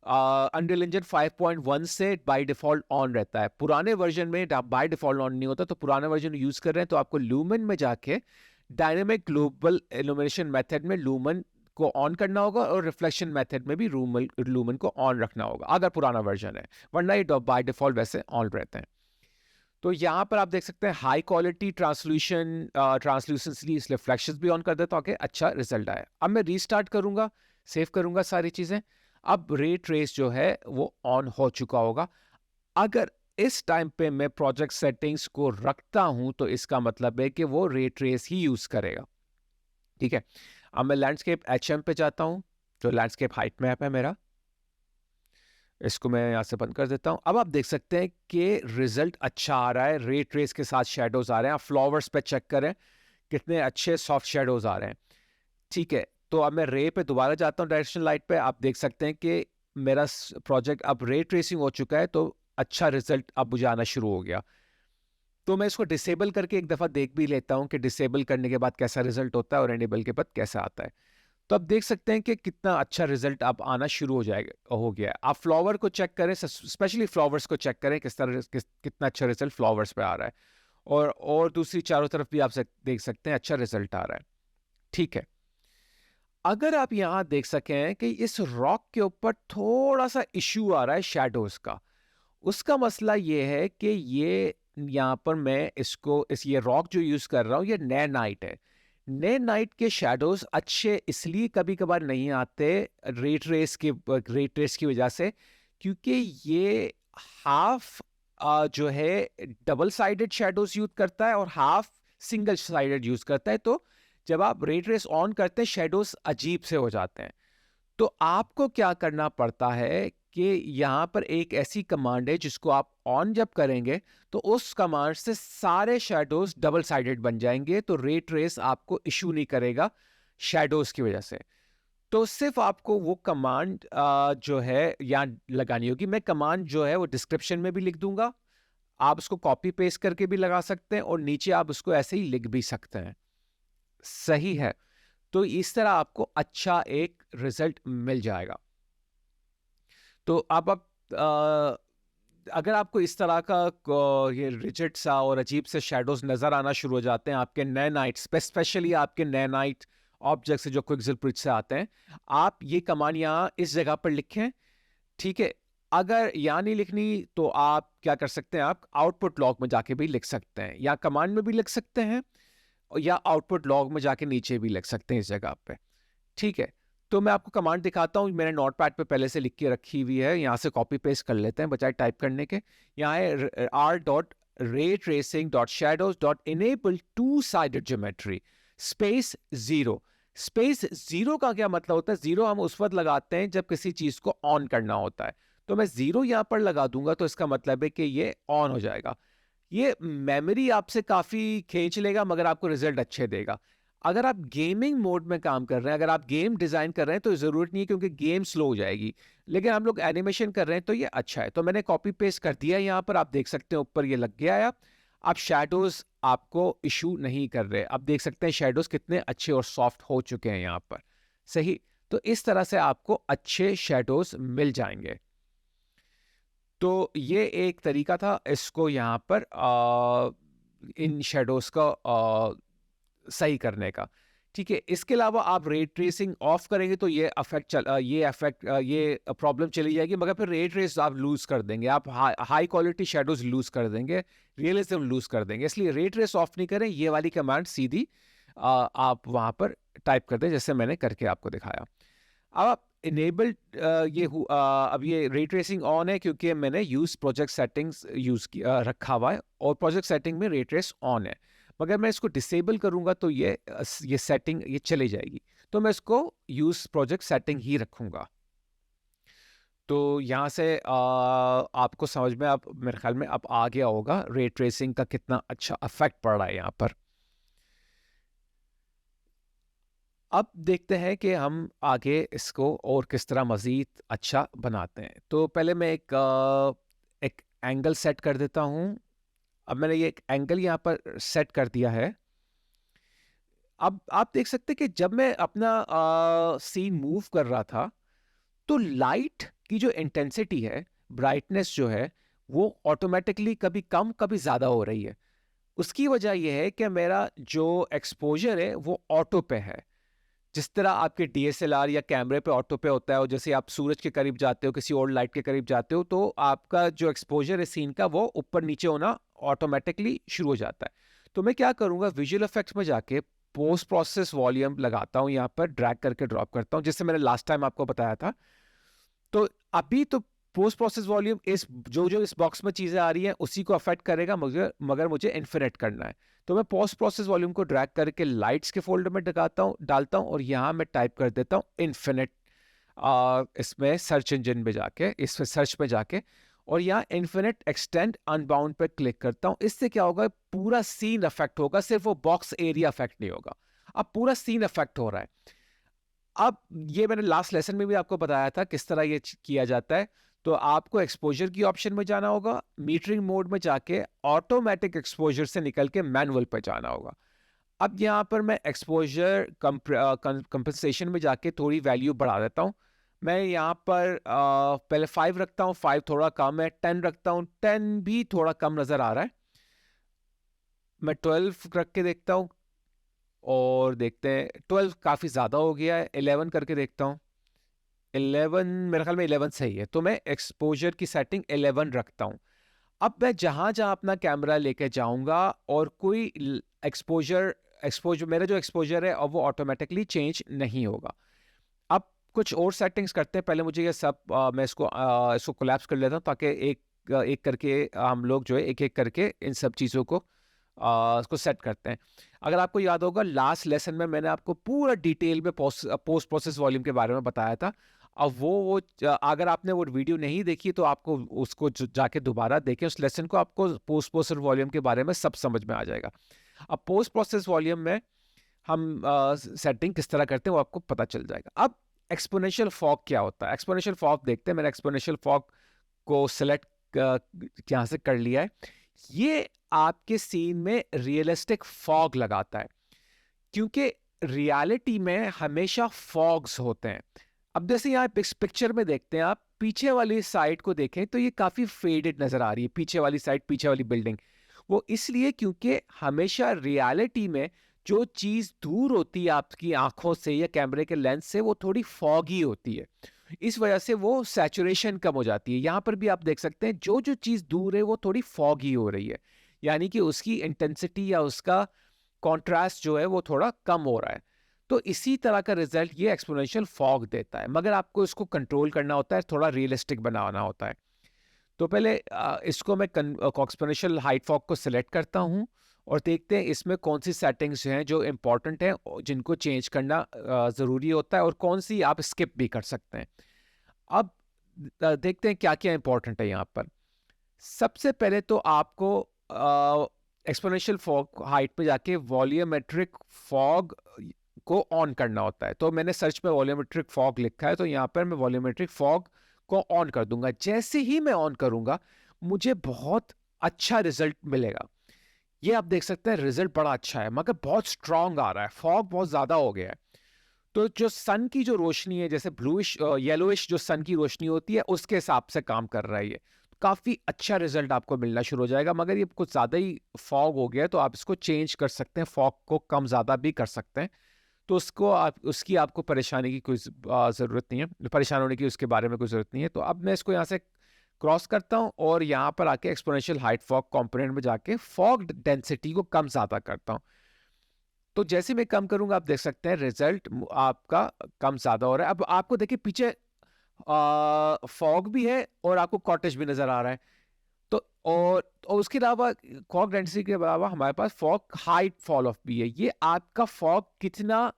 अनरियल इंजन 5.1 से बाय डिफॉल्ट ऑन रहता है। पुराने वर्जन में बाय डिफॉल्ट ऑन नहीं होता, तो पुराने वर्जन यूज कर रहे हैं तो आपको लूमन में जाके डायनेमिक ग्लोबल इल्यूमिनेशन मेथड में लूमन को ऑन करना होगा, और रिफ्लेक्शन मेथड में भी लूमन को ऑन रखना होगा अगर पुराना वर्जन है, वरना ये बाय डिफॉल्ट वैसे ऑन रहते हैं। तो यहाँ पर आप देख सकते हैं हाई क्वालिटी ट्रांसल्यूसेंसी रिफ्लेक्शंस भी ऑन कर देता हूँ कि अच्छा रिजल्ट आए। अब मैं रीस्टार्ट करूंगा, सेव करूंगा सारी चीज़ें। अब रे ट्रेस जो है वो ऑन हो चुका होगा। अगर इस टाइम पे मैं प्रोजेक्ट सेटिंग्स को रखता हूं तो इसका मतलब है कि वो रे ट्रेस ही यूज करेगा। ठीक है, अब मैं लैंडस्केप HM पे जाता हूं, जो लैंडस्केप हाइट मैप है मेरा। इसको मैं यहाँ से बंद कर देता हूँ। अब आप देख सकते हैं कि रिजल्ट अच्छा आ रहा है, रे ट्रेस के साथ शेडोज आ रहे हैं। आप फ्लावर्स पे चेक करें कितने अच्छे सॉफ्ट शेडोज आ रहे हैं। ठीक है, तो अब मैं रे पे दोबारा जाता हूँ, डायरेक्शन लाइट पे। आप देख सकते हैं कि मेरा प्रोजेक्ट अब रे ट्रेसिंग हो चुका है, तो अच्छा रिजल्ट अब मुझे आना शुरू हो गया। तो मैं इसको डिसेबल करके एक दफ़ा देख भी लेता हूँ कि डिसेबल करने के बाद कैसा रिजल्ट होता है और एनेबल के बाद कैसा आता है। तो आप देख सकते हैं कि कितना अच्छा रिजल्ट अब आना शुरू हो जाएगा, हो गया है। आप फ्लावर को चेक करें, स्पेशली फ्लावर्स को चेक करें किस तरह कितना अच्छा रिजल्ट फ्लावर्स पे आ रहा है, और दूसरी चारों तरफ भी आप देख सकते हैं अच्छा रिजल्ट आ रहा है। ठीक है, अगर आप यहाँ देख सकें कि इस रॉक के ऊपर थोड़ा सा इश्यू आ रहा है शैडोज का, उसका मसला ये है कि ये यहाँ पर मैं इस ये रॉक जो यूज कर रहा हूँ ये नए नाइट है। नए नाइट के शैडोज अच्छे इसलिए कभी कभार नहीं आते रेट रेस की वजह से, क्योंकि ये हाफ जो है डबल साइडेड शैडोज यूज करता है और हाफ सिंगल साइडेड यूज करता है। तो जब आप रेट रेस ऑन करते हैं शैडोज अजीब से हो जाते हैं। तो आपको क्या करना पड़ता है कि यहाँ पर एक ऐसी कमांड है जिसको आप ऑन जब करेंगे तो उस कमांड से सारे शैडोज डबल साइडेड बन जाएंगे, तो रे ट्रेस आपको इशू नहीं करेगा शैडोज की वजह से। तो सिर्फ आपको वो कमांड जो है यहाँ लगानी होगी। मैं कमांड जो है वो डिस्क्रिप्शन में भी लिख दूंगा, आप उसको कॉपी पेस्ट करके भी लगा सकते हैं, और नीचे आप उसको ऐसे ही लिख भी सकते हैं। सही है, तो इस तरह आपको अच्छा एक रिजल्ट मिल जाएगा। तो अब आप अगर आपको इस तरह का ये रिजिड सा और अजीब से शेडोज नजर आना शुरू हो जाते हैं आपके नए नाइट, स्पेशली आपके नए नाइट ऑब्जेक्ट से जो क्विकसिल ब्रिज से आते हैं, आप ये कमांड यहाँ इस जगह पर लिखें। ठीक है, अगर यहाँ नहीं लिखनी तो आप क्या कर सकते हैं, आप आउटपुट लॉग में जाके भी लिख सकते हैं, या कमांड में भी लिख सकते हैं, या आउटपुट लॉग में जाके नीचे भी लिख सकते हैं इस जगह पे। ठीक है, तो मैं आपको कमांड दिखाता हूँ, मैंने नोटपैड पे पहले से लिख के रखी हुई है, यहाँ से कॉपी पेस्ट कर लेते हैं बजाय टाइप करने के। यहाँ है r.raytracing.shadows.enable two-sided geometry space 0। Space 0 का क्या मतलब होता है? 0 हम उस वक्त लगाते हैं जब किसी चीज को ऑन करना होता है, तो मैं 0 यहाँ पर लगा दूंगा, तो इसका मतलब है कि ये ऑन हो जाएगा। ये मेमोरी आपसे काफी खींच लेगा मगर आपको रिजल्ट अच्छे देगा। अगर आप गेमिंग मोड में काम कर रहे हैं, अगर आप गेम डिजाइन कर रहे हैं तो जरूरत नहीं है, क्योंकि गेम स्लो हो जाएगी। लेकिन हम लोग एनिमेशन कर रहे हैं तो ये अच्छा है। तो मैंने कॉपी पेस्ट कर दिया, यहाँ पर आप देख सकते हैं ऊपर ये लग गया है। आप शैडोज आपको इशू नहीं कर रहे, आप देख सकते हैं शैडोज कितने अच्छे और सॉफ्ट हो चुके हैं यहाँ पर। सही, तो इस तरह से आपको अच्छे शैडोज मिल जाएंगे। तो ये एक तरीका था इसको यहाँ पर इन शैडोज़ का सही करने का। ठीक है, इसके अलावा आप रे ट्रेसिंग ऑफ करेंगे तो ये प्रॉब्लम चली जाएगी, मगर फिर रे ट्रेस आप लूज़ कर देंगे, आप हाई क्वालिटी शैडोज़ लूज़ कर देंगे, रियलिज़्म लूज़ कर देंगे। इसलिए रे ट्रेस ऑफ नहीं करें, ये वाली कमांड सीधी आप वहाँ पर टाइप कर दें, जैसे मैंने करके आपको दिखाया। अब आप इनेबल अब ये रे ट्रेसिंग ऑन है क्योंकि मैंने यूज़ प्रोजेक्ट सेटिंग्स रखा हुआ है और प्रोजेक्ट सेटिंग में रे ट्रेस ऑन है। मगर मैं इसको डिसेबल करूँगा तो ये सेटिंग ये चली जाएगी। तो मैं इसको यूज़ प्रोजेक्ट सेटिंग ही रखूँगा। तो यहाँ से आपको समझ में अब मेरे ख्याल में अब आ गया होगा रे ट्रेसिंग का कितना अच्छा इफ़ेक्ट पड़ रहा है यहाँ पर। अब देखते हैं कि हम आगे इसको और किस तरह मज़ीद अच्छा बनाते हैं। तो पहले मैं एक एंगल सेट कर देता हूँ। अब मैंने ये एक एंगल यहाँ पर सेट कर दिया है। अब आप देख सकते हैं कि जब मैं अपना सीन मूव कर रहा था, तो लाइट की जो इंटेंसिटी है, ब्राइटनेस जो है, वो ऑटोमैटिकली कभी कम, कभी ज़्यादा हो रही है। उसकी वजह ये है कि मेरा जो एक्सपोज़र है, वो ऑटो पे है। जिस तरह आपके डीएसएलआर या कैमरे पे ऑटो पे होता है और जैसे आप सूरज के करीब जाते हो, किसी और लाइट के करीब जाते हो, तो आपका जो एक्सपोजर है सीन का वो ऊपर नीचे होना ऑटोमेटिकली शुरू हो जाता है। तो मैं क्या करूँगा, विजुअल इफेक्ट्स में जाके पोस्ट प्रोसेस वॉल्यूम लगाता हूँ, यहाँ पर ड्रैग करके ड्रॉप करता हूँ, जिससे मैंने लास्ट टाइम आपको बताया था। तो अभी तो पोस्ट प्रोसेस वॉल्यूम इस जो जो इस बॉक्स में चीज़ें आ रही हैं उसी को अफेक्ट करेगा, मगर मगर मुझे इन्फिनिट करना है। तो मैं पोस्ट प्रोसेस वॉल्यूम को ड्रैग करके लाइट्स के फोल्डर में डालता हूँ और यहाँ मैं टाइप कर देता हूँ इन्फिनिट, इसमें सर्च इंजन में जाके, इसमें सर्च में जाके, और यहाँ इन्फिनिट एक्सटेंड अनबाउंड पे क्लिक करता हूँ। इससे क्या होगा, पूरा सीन अफेक्ट होगा, सिर्फ वो बॉक्स एरिया अफेक्ट नहीं होगा, अब पूरा सीन अफेक्ट हो रहा है। अब ये मैंने लास्ट लेसन में भी आपको बताया था किस तरह ये किया जाता है। तो आपको एक्सपोजर की ऑप्शन में जाना होगा, मीटरिंग मोड में जाके ऑटोमेटिक एक्सपोजर से निकल के मैनुअल पे जाना होगा। अब यहाँ पर मैं एक्सपोजर कंपनसेशन में जाके थोड़ी वैल्यू बढ़ा देता हूँ। मैं यहाँ पर पहले 5 रखता हूँ, 5 थोड़ा कम है, 10 रखता हूँ, 10 भी थोड़ा कम नज़र आ रहा है। मैं 12 रख के देखता हूँ और देखते हैं 12 काफ़ी ज़्यादा हो गया है। 11 करके देखता हूँ, 11 मेरे ख्याल में 11 सही है, तो मैं एक्सपोजर की सेटिंग 11 रखता हूँ। अब मैं जहाँ जहाँ अपना कैमरा लेके जाऊँगा और कोई एक्सपोजर एक्सपोजर मेरा जो एक्सपोजर है, अब वो ऑटोमेटिकली चेंज नहीं होगा। अब कुछ और सेटिंग्स करते हैं, पहले मुझे ये सब मैं इसको कोलैप्स कर लेता हूँ, ताकि एक करके हम लोग जो है एक एक करके इन सब चीज़ों को इसको सेट करते हैं। अगर आपको याद होगा, लास्ट लेसन में मैंने आपको पूरा डिटेल में पोस्ट प्रोसेस वॉल्यूम के बारे में बताया था। अब अगर आपने वो वीडियो नहीं देखी तो आपको उसको जाके दोबारा देखें उस लेसन को, आपको पोस्ट प्रोसेस वॉल्यूम के बारे में सब समझ में आ जाएगा। अब पोस्ट प्रोसेस वॉल्यूम में हम सेटिंग किस तरह करते हैं वो आपको पता चल जाएगा। अब एक्सपोनेंशियल फॉग क्या होता है, एक्सपोनेंशियल फॉग देखते हैं। मैंने एक्सपोनेंशियल फॉग को सिलेक्ट यहाँ से कर लिया है। ये आपके सीन में रियलिस्टिक फॉग लगाता है, क्योंकि रियलिटी में हमेशा फॉग्स होते हैं। अब जैसे यहाँ इस पिक्चर में देखते हैं, आप पीछे वाली साइड को देखें तो ये काफ़ी फेडेड नज़र आ रही है, पीछे वाली साइड, पीछे वाली बिल्डिंग। वो इसलिए क्योंकि हमेशा रियलिटी में जो चीज़ दूर होती है आपकी आंखों से या कैमरे के लेंस से, वो थोड़ी फॉगी होती है। इस वजह से वो सैचुरेशन कम हो जाती है। यहाँ पर भी आप देख सकते हैं जो जो चीज़ दूर है वो थोड़ी फॉगी हो रही है, यानी कि उसकी इंटेंसिटी या उसका कॉन्ट्रास्ट जो है वो थोड़ा कम हो रहा है। तो इसी तरह का रिजल्ट ये एक्सपोनेंशियल फॉग देता है, मगर आपको इसको कंट्रोल करना होता है, थोड़ा रियलिस्टिक बनाना होता है। तो पहले इसको मैं एक्सपोनेंशियल हाइट फॉग को सिलेक्ट करता हूँ और देखते हैं इसमें कौन सी सेटिंग्स हैं जो इम्पोर्टेंट हैं, जिनको चेंज करना ज़रूरी होता है, और कौन सी आप स्किप भी कर सकते हैं। अब देखते हैं क्या क्या इम्पोर्टेंट है यहाँ पर। सबसे पहले तो आपको एक्सपोनेंशियल फॉग हाइट पे जाके वॉल्यूमेट्रिक फॉग को ऑन करना होता है। तो मैंने सर्च पे वॉल्यूमेट्रिक फॉग लिखा है, तो यहाँ पर मैं वॉल्यूमेट्रिक फॉग को ऑन कर दूंगा। जैसे ही मैं ऑन करूंगा मुझे बहुत अच्छा रिजल्ट मिलेगा। ये आप देख सकते हैं रिजल्ट बड़ा अच्छा है, मगर बहुत स्ट्रांग आ रहा है, फॉग बहुत ज्यादा हो गया है। तो जो सन की जो रोशनी है, जैसे ब्लूइश येलोइश जो सन की रोशनी होती है, उसके हिसाब से काम कर रहा है ये। काफ़ी अच्छा रिजल्ट आपको मिलना शुरू हो जाएगा। मगर ये कुछ ज़्यादा ही फॉग हो गया है, तो आप इसको चेंज कर सकते हैं, फॉग को कम ज़्यादा भी कर सकते हैं। तो उसको आप उसकी आपको परेशानी की कोई ज़रूरत नहीं है, परेशान होने की उसके बारे में कोई ज़रूरत नहीं है। तो अब मैं इसको यहाँ से क्रॉस करता हूँ और यहाँ पर आके एक्सपोनेंशियल हाइट फॉग कंपोनेंट में जाके फॉग डेंसिटी को कम ज़्यादा करता हूँ। तो जैसे मैं कम करूँगा, आप देख सकते हैं रिजल्ट आपका कम ज़्यादा हो रहा है। अब आपको देखिए पीछे फॉग भी है और आपको कॉटेज भी नज़र आ रहा है। तो और उसके अलावा फॉग डेंसिटी के अलावा हमारे पास फॉग हाइट फॉल ऑफ भी है। ये आपका फॉग कितना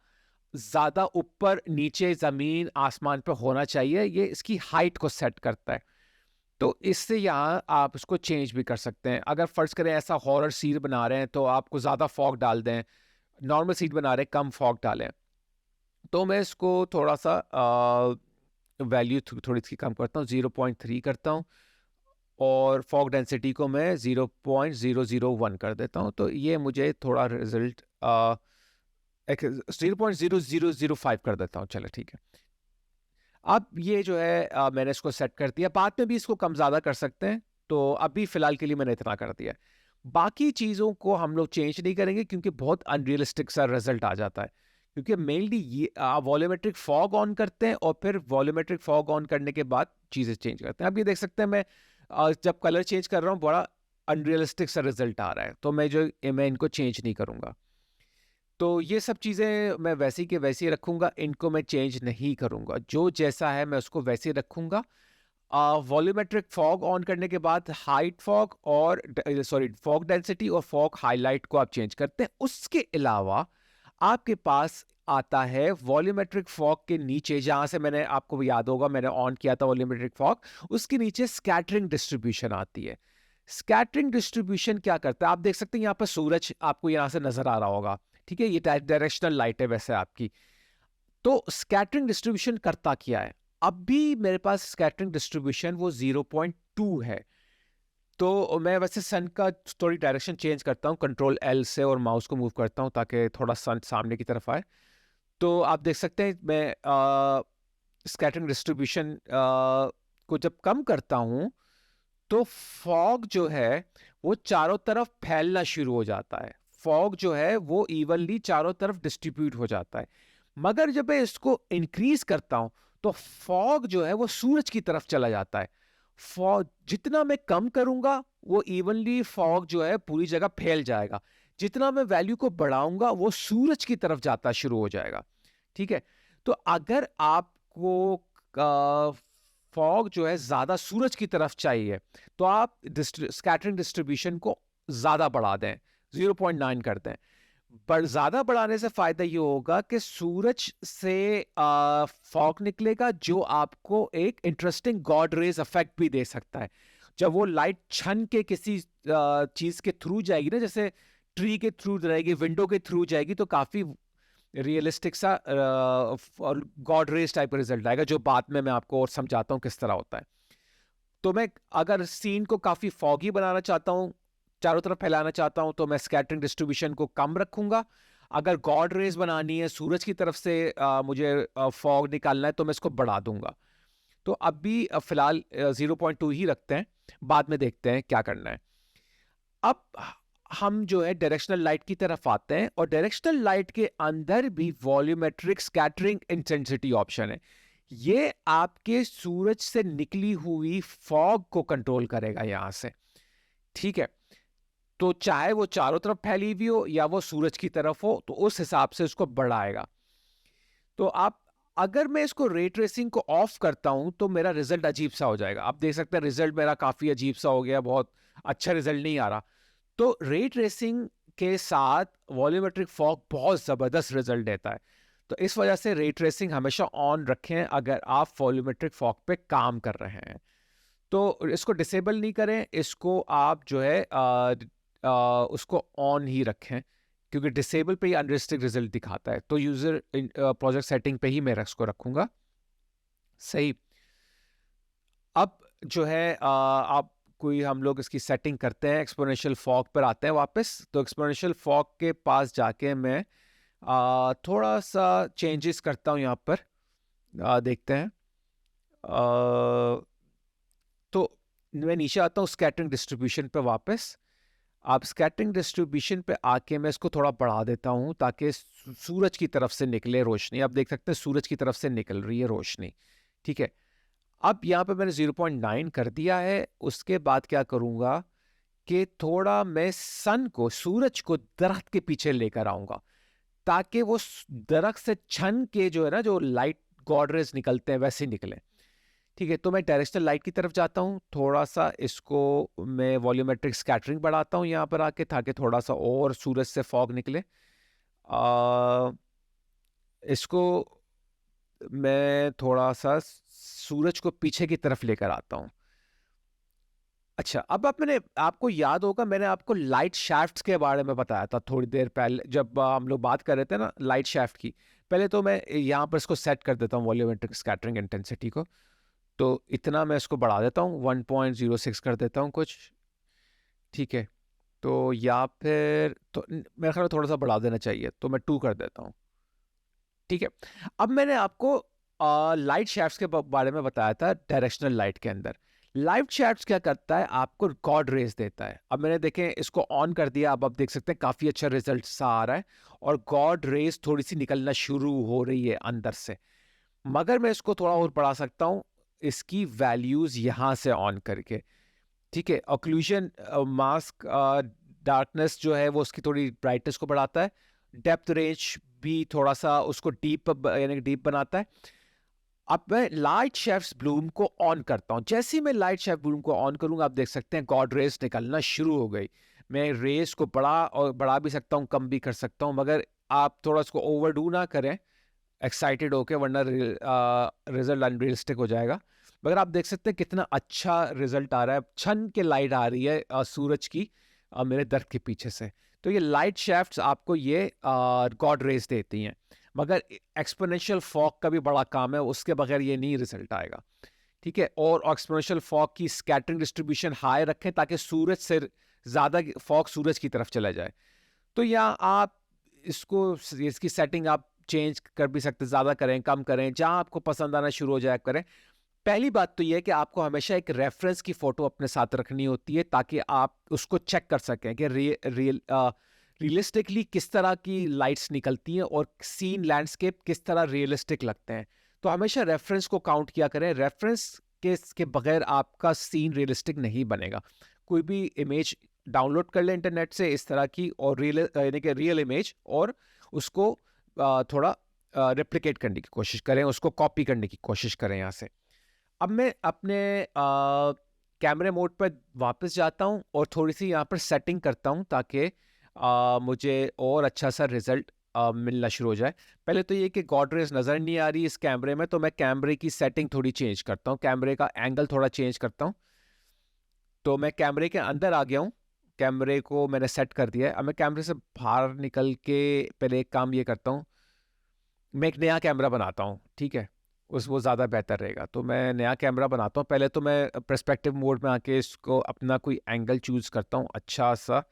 ज़्यादा ऊपर नीचे ज़मीन आसमान पे होना चाहिए, ये इसकी हाइट को सेट करता है। तो इससे यहाँ आप इसको चेंज भी कर सकते हैं। अगर फ़र्ज़ करें ऐसा हॉरर सीन बना रहे हैं तो आपको ज़्यादा फॉग डाल दें, नॉर्मल सीन बना रहे हैं कम फॉग डालें। तो मैं इसको थोड़ा-सा वैल्यू थोड़ी सी कम करता हूँ, 0.3 करता हूँ और फॉग डेंसिटी को मैं 0.001 कर देता हूँ। तो ये मुझे थोड़ा रिज़ल्ट 0.0005 कर देता हूँ, चलो ठीक है। अब ये जो है मैंने इसको सेट कर दिया, बाद में भी इसको कम ज़्यादा कर सकते हैं, तो अभी फ़िलहाल के लिए मैंने इतना कर दिया है। बाकी चीज़ों को हम लोग चेंज नहीं करेंगे क्योंकि बहुत अनरियलिस्टिक सा रिज़ल्ट आ जाता है। क्योंकि मेनली ये वॉल्यूमेट्रिक फॉग ऑन करते हैं और फिर वॉल्यूमेट्रिक फॉग ऑन करने के बाद चीज़ें चेंज करते हैं। अब ये देख सकते हैं मैं जब कलर चेंज कर रहा हूँ बड़ा अनरियलिस्टिक सा रिज़ल्ट आ रहा है, तो मैं इनको चेंज नहीं करूँगा। तो ये सब चीज़ें मैं वैसी के वैसी रखूँगा, इनको मैं चेंज नहीं करूँगा। जो जैसा है मैं उसको वैसे ही रखूँगा। वॉल्यूमेट्रिक फॉग ऑन करने के बाद हाइट फॉग और फॉग डेंसिटी और फॉग हाइलाइट को आप चेंज करते हैं। उसके अलावा आपके पास आता है वॉल्यूमेट्रिक फॉग के नीचे, जहाँ से मैंने आपको याद होगा मैंने ऑन किया था वॉल्यूमेट्रिक फॉग, उसके नीचे स्कैटरिंग डिस्ट्रीब्यूशन आती है। स्कैटरिंग डिस्ट्रीब्यूशन क्या करता है? आप देख सकते हैं यहाँ पर सूरज आपको यहाँ से नज़र आ रहा होगा। ठीक है, ये डायरेक्शनल लाइट है वैसे आपकी। तो स्कैटरिंग डिस्ट्रीब्यूशन करता क्या है? अब भी मेरे पास स्कैटरिंग डिस्ट्रीब्यूशन वो 0.2 है। तो मैं वैसे सन का थोड़ी डायरेक्शन चेंज करता हूँ, कंट्रोल एल से, और माउस को मूव करता हूँ ताकि थोड़ा सन सामने की तरफ आए। तो आप देख सकते हैं मैं स्कैटरिंग डिस्ट्रीब्यूशन को जब कम करता हूँ तो फॉग जो है वो चारों तरफ फैलना शुरू हो जाता है। फॉग जो है वो इवनली चारों तरफ डिस्ट्रीब्यूट हो जाता है। मगर जब मैं इसको इंक्रीज करता हूं तो फॉग जो है वो सूरज की तरफ चला जाता है। फॉग जितना मैं कम करूंगा वो इवनली फॉग जो है पूरी जगह फैल जाएगा। जितना मैं वैल्यू को बढ़ाऊंगा वो सूरज की तरफ जाता शुरू हो जाएगा। ठीक है, तो अगर आपको फॉग जो है ज्यादा सूरज की तरफ चाहिए तो आप स्कैटरिंग डिस्ट्रीब्यूशन को ज्यादा बढ़ा दें, 0.9 कर दें। पर ज्यादा बढ़ाने से फायदा ये होगा कि सूरज से फॉग निकलेगा जो आपको एक इंटरेस्टिंग गॉड रेज इफेक्ट भी दे सकता है। जब वो लाइट छन के किसी चीज के थ्रू जाएगी ना, जैसे ट्री के थ्रू जाएगी, विंडो के थ्रू जाएगी, तो काफी रियलिस्टिक सा और गॉड रेज टाइप का रिजल्ट आएगा, जो बाद में मैं आपको और समझाता हूँ किस तरह होता है। तो मैं अगर सीन को काफी फॉगी बनाना चाहता हूँ, चारों तरफ फैलाना चाहता हूं, तो मैं स्कैटरिंग डिस्ट्रीब्यूशन को कम रखूंगा। अगर गॉड रेज बनानी है, सूरज की तरफ से मुझे फॉग निकालना है, तो मैं इसको बढ़ा दूंगा। तो अब भी फिलहाल 0.2 ही रखते हैं, बाद में देखते हैं क्या करना है। अब हम जो है डायरेक्शनल लाइट की तरफ आते हैं, और डायरेक्शनल लाइट के अंदर भी वॉल्यूमेट्रिक स्कैटरिंग इंटेंसिटी ऑप्शन है। ये आपके सूरज से निकली हुई फॉग को कंट्रोल करेगा यहां से। ठीक है, तो चाहे वो चारों तरफ फैली हुई हो या वो सूरज की तरफ हो, तो उस हिसाब से उसको बढ़ाएगा। तो आप अगर मैं इसको रे ट्रेसिंग को ऑफ करता हूं तो मेरा रिजल्ट अजीब सा हो जाएगा। आप देख सकते हैं रिजल्ट मेरा काफी अजीब सा हो गया, बहुत अच्छा रिजल्ट नहीं आ रहा। तो रे ट्रेसिंग के साथ वॉल्यूमेट्रिक फॉग बहुत जबरदस्त रिजल्ट देता है। तो इस वजह से रे ट्रेसिंग हमेशा ऑन रखें अगर आप वॉल्यूमेट्रिक फॉग पे काम कर रहे हैं। तो इसको डिसेबल नहीं करें, इसको आप जो है उसको ऑन ही रखें, क्योंकि डिसेबल पे ही अनरिस्ट्रिक्ट रिजल्ट दिखाता है। तो यूजर प्रोजेक्ट सेटिंग पे ही मैं इसको रखूंगा। सही। अब जो है आप कोई हम लोग इसकी सेटिंग करते हैं, एक्सपोनेंशियल फॉग पर आते हैं वापस। तो एक्सपोनेंशियल फॉग के पास जाके मैं थोड़ा सा चेंजेस करता हूँ यहाँ पर। देखते हैं। तो मैं नीचे आता हूँ स्कैटरिंग डिस्ट्रीब्यूशन पे वापस। आप स्कैटरिंग डिस्ट्रीब्यूशन पे आके मैं इसको थोड़ा बढ़ा देता हूँ ताकि सूरज की तरफ से निकले रोशनी। आप देख सकते हैं सूरज की तरफ से निकल रही है रोशनी, ठीक है। अब यहाँ पे मैंने 0.9 कर दिया है। उसके बाद क्या करूँगा कि थोड़ा मैं सन को, सूरज को दरख्त के पीछे लेकर आऊँगा ताकि वो दरख्त से छन के जो है ना, जो लाइट गॉड रेज निकलते हैं वैसे निकले, ठीक है। तो मैं डायरेक्शनल लाइट की तरफ जाता हूँ, थोड़ा सा इसको मैं वॉल्यूमेट्रिक स्कैटरिंग बढ़ाता हूँ यहाँ पर आके ताकि थोड़ा सा और सूरज से फॉग निकले। आ, इसको मैं थोड़ा सा सूरज को पीछे की तरफ लेकर आता हूँ। अच्छा, अब आप, मैंने आपको याद होगा मैंने आपको लाइट शाफ्ट्स के बारे में बताया था थोड़ी देर पहले जब हम लोग बात कर रहे थे ना लाइट शाफ्ट की। पहले तो मैं यहाँ पर इसको सेट कर देता हूँ वॉल्यूमेट्रिक स्कैटरिंग इंटेंसिटी को। तो इतना मैं इसको बढ़ा देता हूँ, 1.06 कर देता हूँ कुछ, ठीक है। तो या फिर तो मेरे ख्याल में थोड़ा सा बढ़ा देना चाहिए, तो मैं 2 कर देता हूँ, ठीक है। अब मैंने आपको लाइट शैफ्ट्स के बारे में बताया था डायरेक्शनल लाइट के अंदर। लाइट शैफ्ट्स क्या करता है, आपको गॉड रेज देता है। अब मैंने देखें इसको ऑन कर दिया, अब आप देख सकते हैं काफ़ी अच्छा रिजल्ट सा आ रहा है और गॉड रेज थोड़ी सी निकलना शुरू हो रही है अंदर से। मगर मैं इसको थोड़ा और बढ़ा सकता हूँ, इसकी वैल्यूज यहाँ से ऑन करके, ठीक है। ऑक्लूजन मास्क डार्कनेस जो है वो उसकी थोड़ी ब्राइटनेस को बढ़ाता है। डेप्थ रेंज भी थोड़ा सा उसको डीप, यानी डीप बनाता है। अब मैं लाइट शेफ्स ब्लूम को ऑन करता हूँ। जैसे ही मैं लाइट शेफ ब्लूम को ऑन करूंगा, आप देख सकते हैं गॉड रेस निकलना शुरू हो गई। मैं रेस को बढ़ा भी सकता हूँ, कम भी कर सकता हूँ, मगर आप थोड़ा इसको ओवरडू ना करें एक्साइटेड होके, वरना रिजल्ट अनरियलिस्टिक हो जाएगा। मगर आप देख सकते हैं कितना अच्छा रिजल्ट आ रहा है, छन के लाइट आ रही है सूरज की मेरे दर्द के पीछे से। तो ये लाइट शेफ्ट्स आपको ये गॉड रेस देती हैं। मगर एक्सपोनेंशियल फॉग का भी बड़ा काम है, उसके बगैर ये नहीं रिजल्ट आएगा, ठीक है। और एक्सपोनेंशियल फॉग की स्कैटरिंग डिस्ट्रीब्यूशन हाई रखें ताकि सूरज से ज़्यादा फॉग सूरज की तरफ चला जाए। तो या आप इसको, इसकी सेटिंग आप चेंज कर भी सकते, ज़्यादा करें कम करें, जहां आपको पसंद आना शुरू हो जाए करें। पहली बात तो यह है कि आपको हमेशा एक रेफरेंस की फोटो अपने साथ रखनी होती है ताकि आप उसको चेक कर सकें कि रियलिस्टिकली किस तरह की लाइट्स निकलती हैं और सीन लैंडस्केप किस तरह रियलिस्टिक लगते हैं। तो हमेशा रेफरेंस को काउंट किया करें। रेफरेंस के बगैर आपका सीन रियलिस्टिक नहीं बनेगा। कोई भी इमेज डाउनलोड कर लें इंटरनेट से इस तरह की, और रियल यानी कि रियल इमेज, और उसको थोड़ा रेप्लिकेट करने की कोशिश करें, उसको कॉपी करने की कोशिश करें यहाँ से। अब मैं अपने कैमरे मोड पर वापस जाता हूँ और थोड़ी सी यहाँ पर सेटिंग करता हूँ ताकि मुझे और अच्छा सा रिजल्ट मिलना शुरू हो जाए। पहले तो ये कि गॉड रेज नज़र नहीं आ रही इस कैमरे में, तो मैं कैमरे की सेटिंग थोड़ी चेंज करता हूँ, कैमरे का एंगल थोड़ा चेंज करता हूँ। तो मैं कैमरे के अंदर आ गया हूँ, कैमरे को मैंने सेट कर दिया है। अब मैं कैमरे से बाहर निकल के पहले एक काम ये करता हूँ, मैं एक नया कैमरा बनाता हूँ, ठीक है। उस वो ज़्यादा बेहतर रहेगा। तो मैं नया कैमरा बनाता हूँ। पहले तो मैं पर्सपेक्टिव मोड में आके इसको अपना कोई एंगल चूज़ करता हूँ, अच्छा सा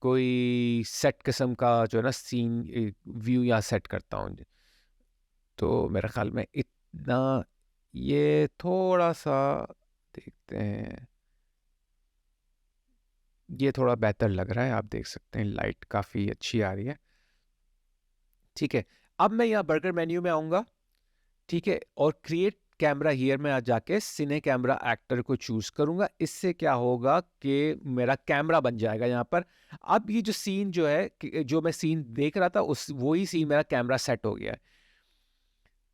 कोई सेट किस्म का जो है ना सीन व्यू यहाँ सेट करता हूँ। तो मेरे ख्याल में इतना, ये थोड़ा सा देखते हैं, ये थोड़ा बेहतर लग रहा है। आप देख सकते हैं लाइट काफ़ी अच्छी आ रही है, ठीक है। अब मैं यहाँ बर्गर मेन्यू में आऊँगा, ठीक है, और क्रिएट कैमरा हियर में आ जाके सिने कैमरा एक्टर को चूज करूंगा। इससे क्या होगा कि मेरा कैमरा बन जाएगा यहाँ पर। अब ये जो सीन जो है जो मैं सीन देख रहा था उस वही सीन मेरा कैमरा सेट हो गया है।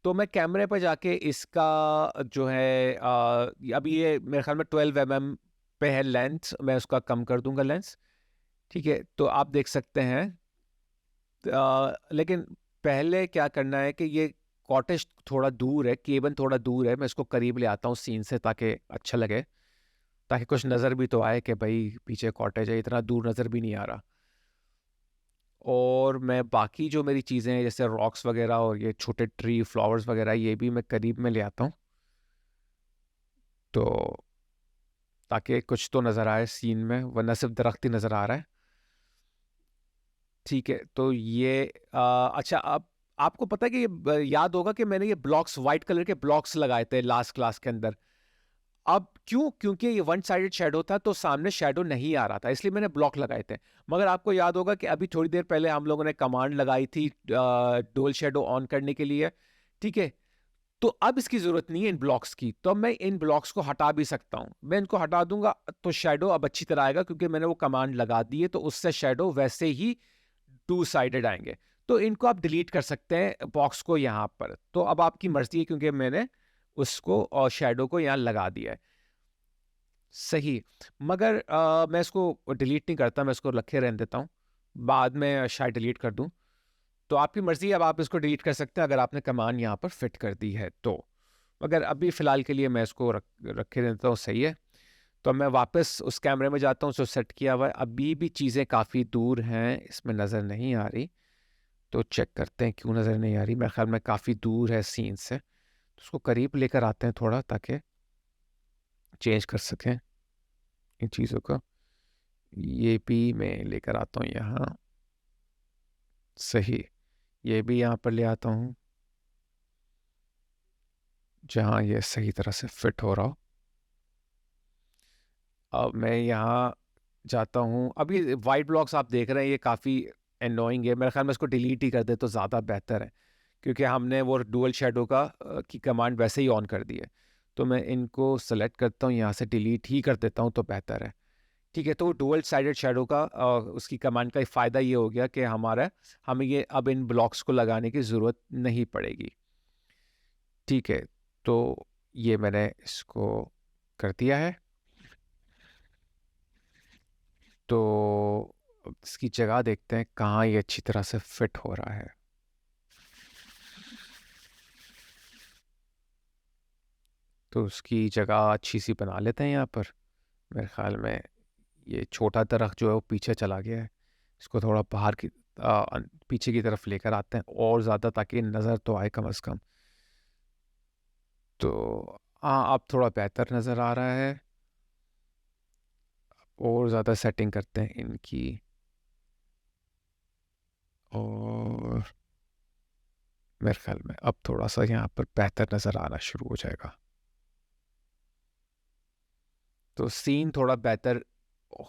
तो मैं कैमरे पर जाके इसका जो है अब ये मेरे ख्याल में 12 mm पे है लेंस, मैं उसका कम कर दूंगा लेंस, ठीक है। तो आप देख सकते हैं लेकिन पहले क्या करना है कि ये कॉटेज थोड़ा दूर है, केबन थोड़ा दूर है, मैं इसको करीब ले आता हूँ सीन से ताकि अच्छा लगे, ताकि कुछ नज़र भी तो आए कि भाई पीछे कॉटेज है, इतना दूर नज़र भी नहीं आ रहा। और मैं बाकी जो मेरी चीज़ें हैं जैसे रॉक्स वगैरह और ये छोटे ट्री फ्लावर्स वगैरह, ये भी मैं करीब में ले आता हूँ, तो ताकि कुछ तो नज़र आए सीन में, वरना सिर्फ दरख्त ही नज़र आ रहा है, ठीक है। तो ये अच्छा, अब आपको पता है कि याद होगा कि मैंने ये ब्लॉक्स, वाइट कलर के ब्लॉक्स लगाए थे लास्ट क्लास के अंदर। अब क्यों? क्योंकि ये वन साइडेड शैडो था तो सामने शैडो नहीं आ रहा था, इसलिए मैंने ब्लॉक लगाए थे। मगर आपको याद होगा कि अभी थोड़ी देर पहले हम लोगों ने कमांड लगाई थी डुअल शैडो ऑन करने के लिए, ठीक है? तो अब इसकी ज़रूरत नहीं है इन ब्लॉक्स की, तो अब मैं इन ब्लॉक्स को हटा भी सकता हूँ। मैं इनको हटा दूँगा तो शैडो अब अच्छी तरह आएगा क्योंकि मैंने वो कमांड लगा दी है, तो उससे शैडो वैसे ही टू साइडेड आएँगे। तो इनको आप डिलीट कर सकते हैं बॉक्स को यहाँ पर। तो अब आपकी मर्ज़ी है क्योंकि मैंने उसको और शैडो को यहाँ लगा दिया है। सही, मगर मैं इसको डिलीट नहीं करता, मैं इसको रखे रहने देता हूँ। बाद में शायद डिलीट कर दूँ। तो आपकी मर्ज़ी है, अब आप इसको डिलीट कर सकते हैं अगर आपने कमांड यहाँ पर फिट कर दी है तो। मगर अभी फ़िलहाल के लिए मैं इसको रखे रहता हूँ, सही है। तो मैं वापस उस कैमरे में जाता हूँ जो सेट किया हुआ है। अभी भी चीज़ें काफ़ी दूर हैं, इसमें नज़र नहीं आ रही। तो चेक करते हैं क्यों नज़र नहीं आ रही। मेरे ख़्याल में काफ़ी दूर है सीन से। तो उसको करीब लेकर आते हैं थोड़ा ताकि चेंज कर सकें इन चीज़ों को। ये भी मैं लेकर आता हूँ यहाँ। सही, ये भी यहाँ पर ले आता हूँ जहाँ ये सही तरह से फिट हो रहा हो। अब मैं यहाँ जाता हूँ। अभी वाइट ब्लॉक्स आप देख रहे हैं, ये काफ़ी एनोइंग है। मेरे ख्याल में इसको डिलीट ही कर दे तो ज़्यादा बेहतर है क्योंकि हमने वो डुअल शैडो का की कमांड वैसे ही ऑन कर दी है। तो मैं इनको सेलेक्ट करता हूँ, यहाँ से डिलीट ही कर देता हूँ तो बेहतर है। ठीक है, तो डुअल साइडेड शैडो का उसकी कमांड का फ़ायदा ये हो गया कि हमें ये अब इन ब्लॉक्स को लगाने की ज़रूरत नहीं पड़ेगी। ठीक है, तो ये मैंने इसको कर दिया है। तो अब इसकी जगह देखते हैं कहाँ ये अच्छी तरह से फिट हो रहा है। तो उसकी जगह अच्छी सी बना लेते हैं यहाँ पर। मेरे ख्याल में ये छोटा दरख्त जो है वो पीछे चला गया है। इसको थोड़ा बाहर की पीछे की तरफ लेकर आते हैं और ज़्यादा, ताकि नज़र तो आए कम से कम। तो हाँ, अब थोड़ा बेहतर नज़र आ रहा है। और ज़्यादा सेटिंग करते हैं इनकी। और मेरे ख्याल में अब थोड़ा सा यहाँ पर बेहतर नज़र आना शुरू हो जाएगा। तो सीन थोड़ा बेहतर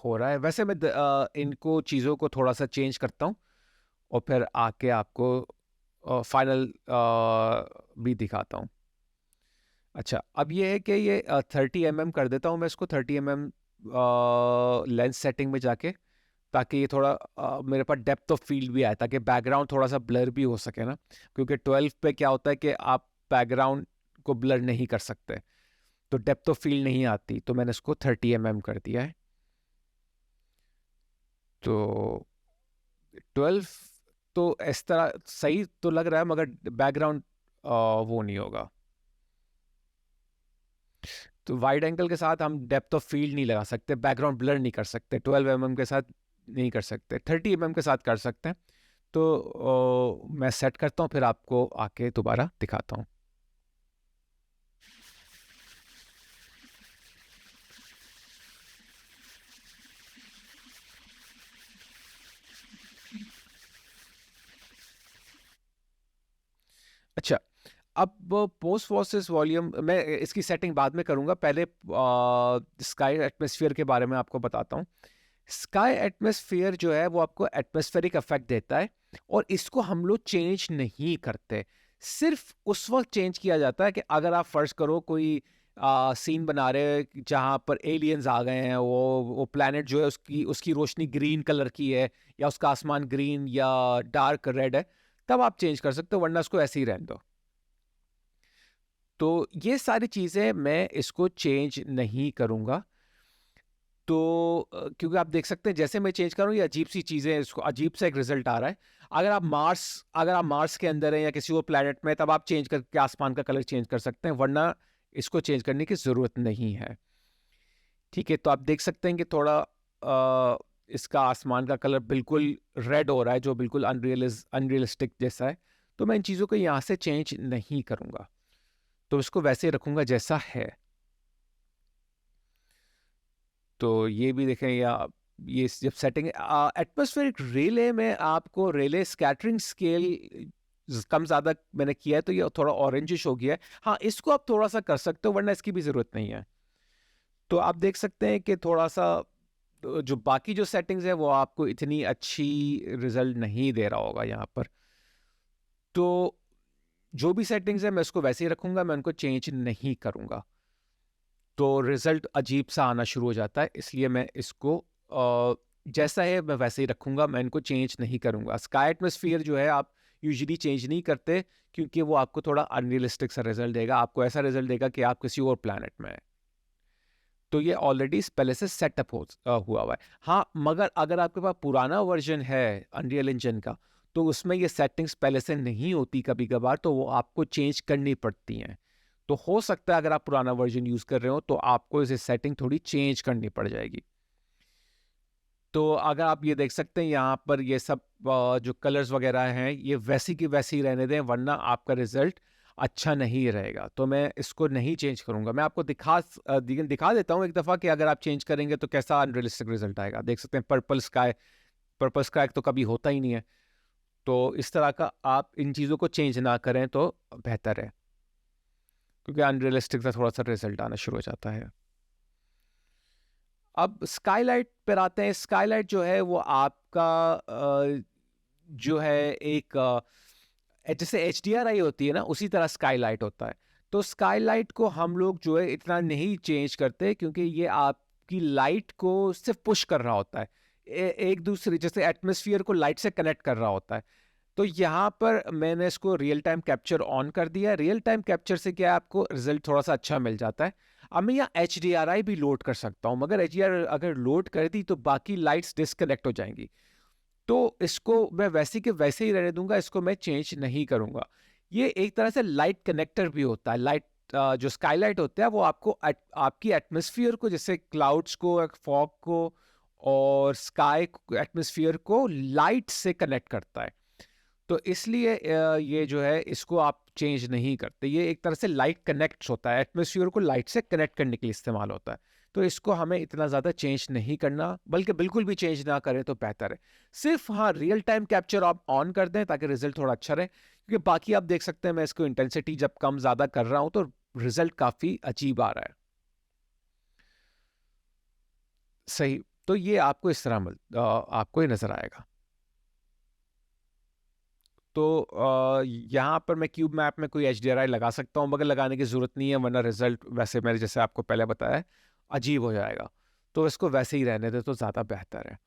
हो रहा है। वैसे मैं इनको चीज़ों को थोड़ा सा चेंज करता हूँ और फिर आके आपको फाइनल भी दिखाता हूँ। अच्छा, अब ये है कि ये 30 mm कर देता हूँ मैं इसको, 30 mm लेंस सेटिंग में जाके, ताकि ये थोड़ा मेरे पास डेप्थ ऑफ फील्ड भी आए, ताकि बैकग्राउंड थोड़ा सा ब्लर भी हो सके ना। क्योंकि 12 पे क्या होता है कि आप बैकग्राउंड को ब्लर नहीं कर सकते, तो डेप्थ ऑफ फील्ड नहीं आती। तो मैंने इसको 30 mm कर दिया है। तो 12 तो इस तरह सही तो लग रहा है, मगर बैकग्राउंड वो नहीं होगा। तो वाइड एंगल के साथ हम डेप्थ ऑफ फील्ड नहीं लगा सकते, बैकग्राउंड ब्लर नहीं कर सकते, 12 mm के साथ नहीं कर सकते, 30 mm के साथ कर सकते हैं। तो मैं सेट करता हूँ, फिर आपको आके दोबारा दिखाता हूँ। अच्छा, अब पोस्ट वर्सेस वॉल्यूम मैं इसकी सेटिंग बाद में करूँगा। पहले स्काई एटमॉस्फेयर के बारे में आपको बताता हूँ। स्काई एटमॉस्फेयर जो है वो आपको एटमॉस्फेरिक इफेक्ट देता है, और इसको हम लोग चेंज नहीं करते। सिर्फ उस वक्त चेंज किया जाता है कि अगर आप फर्ज करो कोई सीन बना रहे हैं जहाँ पर एलियंस आ गए हैं, वो प्लैनेट जो है उसकी उसकी रोशनी ग्रीन कलर की है, या उसका आसमान ग्रीन या डार्क रेड है, तब आप चेंज कर सकते हो, वरना उसको ऐसे ही रहने दो। तो ये सारी चीज़ें मैं इसको चेंज नहीं करूँगा। तो क्योंकि आप देख सकते हैं जैसे मैं चेंज कर रहा हूँ, ये अजीब सी चीज़ें, इसको अजीब सा एक रिजल्ट आ रहा है। अगर आप मार्स के अंदर हैं या किसी और प्लैनेट में, तब आप चेंज करके आसमान का कलर चेंज कर सकते हैं, वरना इसको चेंज करने की ज़रूरत नहीं है। ठीक है, तो आप देख सकते हैं कि थोड़ा इसका आसमान का कलर बिल्कुल रेड हो रहा है, जो बिल्कुल अनरियलिस्टिक जैसा है। तो मैं इन चीज़ों को यहाँ से चेंज नहीं करूँगा, तो इसको वैसे ही रखूँगा जैसा है। तो ये भी देखें, या ये जब सेटिंग एटमॉस्फेरिक रिले में आपको रिले स्कैटरिंग स्केल कम ज़्यादा मैंने किया है, तो ये थोड़ा ऑरेंजिश हो गया है। हाँ, इसको आप थोड़ा सा कर सकते हो, वरना इसकी भी ज़रूरत नहीं है। तो आप देख सकते हैं कि थोड़ा-सा जो बाकी जो सेटिंग्स है वो आपको इतनी अच्छी रिज़ल्ट नहीं दे रहा होगा यहाँ पर। तो जो भी सेटिंग्स है मैं उसको वैसे ही रखूँगा, मैं उनको चेंज नहीं करूँगा। तो रिज़ल्ट अजीब-सा आना शुरू हो जाता है, इसलिए मैं इसको जैसा है मैं वैसे ही रखूँगा, मैं इनको चेंज नहीं करूँगा। स्काई एटमॉस्फेयर जो है आप यूजुअली चेंज नहीं करते, क्योंकि वो आपको थोड़ा अनरियलिस्टिक सा रिज़ल्ट देगा, आपको ऐसा रिज़ल्ट देगा कि आप किसी और प्लैनेट में हैं। तो ये ऑलरेडी पहले से सेटअप हुआ हुआ है। हाँ, मगर अगर आपके पास पुराना वर्ज़न है अनरियल इंजन का, तो उसमें ये सेटिंग्स पहले से नहीं होती कभी-कभार, तो वो आपको चेंज करनी पड़ती हैं। तो हो सकता है अगर आप पुराना वर्ज़न यूज़ कर रहे हो, तो आपको इसे सेटिंग थोड़ी चेंज करनी पड़ जाएगी। तो अगर आप ये देख सकते हैं यहाँ पर ये सब जो कलर्स वगैरह हैं, ये वैसी की वैसी रहने दें, वरना आपका रिज़ल्ट अच्छा नहीं रहेगा। तो मैं इसको नहीं चेंज करूँगा। मैं आपको दिखा देता हूँ एक दफ़ा कि अगर आप चेंज करेंगे तो कैसा अनरियलिस्टिक रिज़ल्ट आएगा। देख सकते हैं पर्पल स्काई तो कभी होता ही नहीं है। तो इस तरह का आप इन चीज़ों को चेंज ना करें तो बेहतर है, क्योंकि अनरियलिस्टिक सा थोड़ा-सा रिज़ल्ट आना शुरू हो जाता है। अब स्काईलाइट पर आते हैं। स्काईलाइट जो है वो आपका जो है एक जैसे एचडीआरआई होती है ना, उसी तरह स्काईलाइट होता है। तो स्काईलाइट को हम लोग जो है इतना नहीं चेंज करते, क्योंकि ये आपकी लाइट को सिर्फ पुश कर रहा होता है। एक दूसरे जैसे एटमॉस्फेयर को लाइट से कनेक्ट कर रहा होता है। तो यहाँ पर मैंने इसको रियल टाइम कैप्चर ऑन कर दिया है। रियल टाइम कैप्चर से क्या है, आपको रिजल्ट थोड़ा सा अच्छा मिल जाता है। अब मैं यहाँ एच भी लोड कर सकता हूँ, मगर एच अगर लोड कर दी तो बाकी लाइट्स डिस्कनेक्ट हो जाएंगी। तो इसको मैं वैसे के वैसे ही रहने दूंगा, इसको मैं चेंज नहीं करूंगा। ये एक तरह से लाइट कनेक्टर भी होता है। लाइट जो स्काईलाइट होता है वो आपको आपकी एटमॉस्फेयर को, जैसे क्लाउड्स को, फॉग को और स्काई एटमॉस्फेयर को लाइट से कनेक्ट करता है। तो इसलिए ये जो है इसको आप चेंज नहीं करते। ये एक तरह से लाइट कनेक्ट होता है, एटमॉस्फेयर को लाइट से कनेक्ट करने के लिए इस्तेमाल होता है। तो इसको हमें इतना ज़्यादा चेंज नहीं करना, बल्कि बिल्कुल भी चेंज ना करें तो बेहतर है। सिर्फ हाँ, रियल टाइम कैप्चर आप ऑन कर दें ताकि रिजल्ट थोड़ा अच्छा रहे, क्योंकि बाकी आप देख सकते हैं मैं इसको इंटेंसिटी जब कम ज़्यादा कर रहा हूँ तो रिजल्ट काफ़ी अजीब आ रहा है। सही। तो ये आपको इस तरह आपको ये नज़र आएगा। तो यहाँ पर मैं क्यूब मैप में कोई एचडीआरआई लगा सकता हूँ, मगर लगाने की ज़रूरत नहीं है, वरना रिजल्ट वैसे मैंने जैसे आपको पहले बताया अजीब हो जाएगा। तो इसको वैसे ही रहने दे तो ज़्यादा बेहतर है।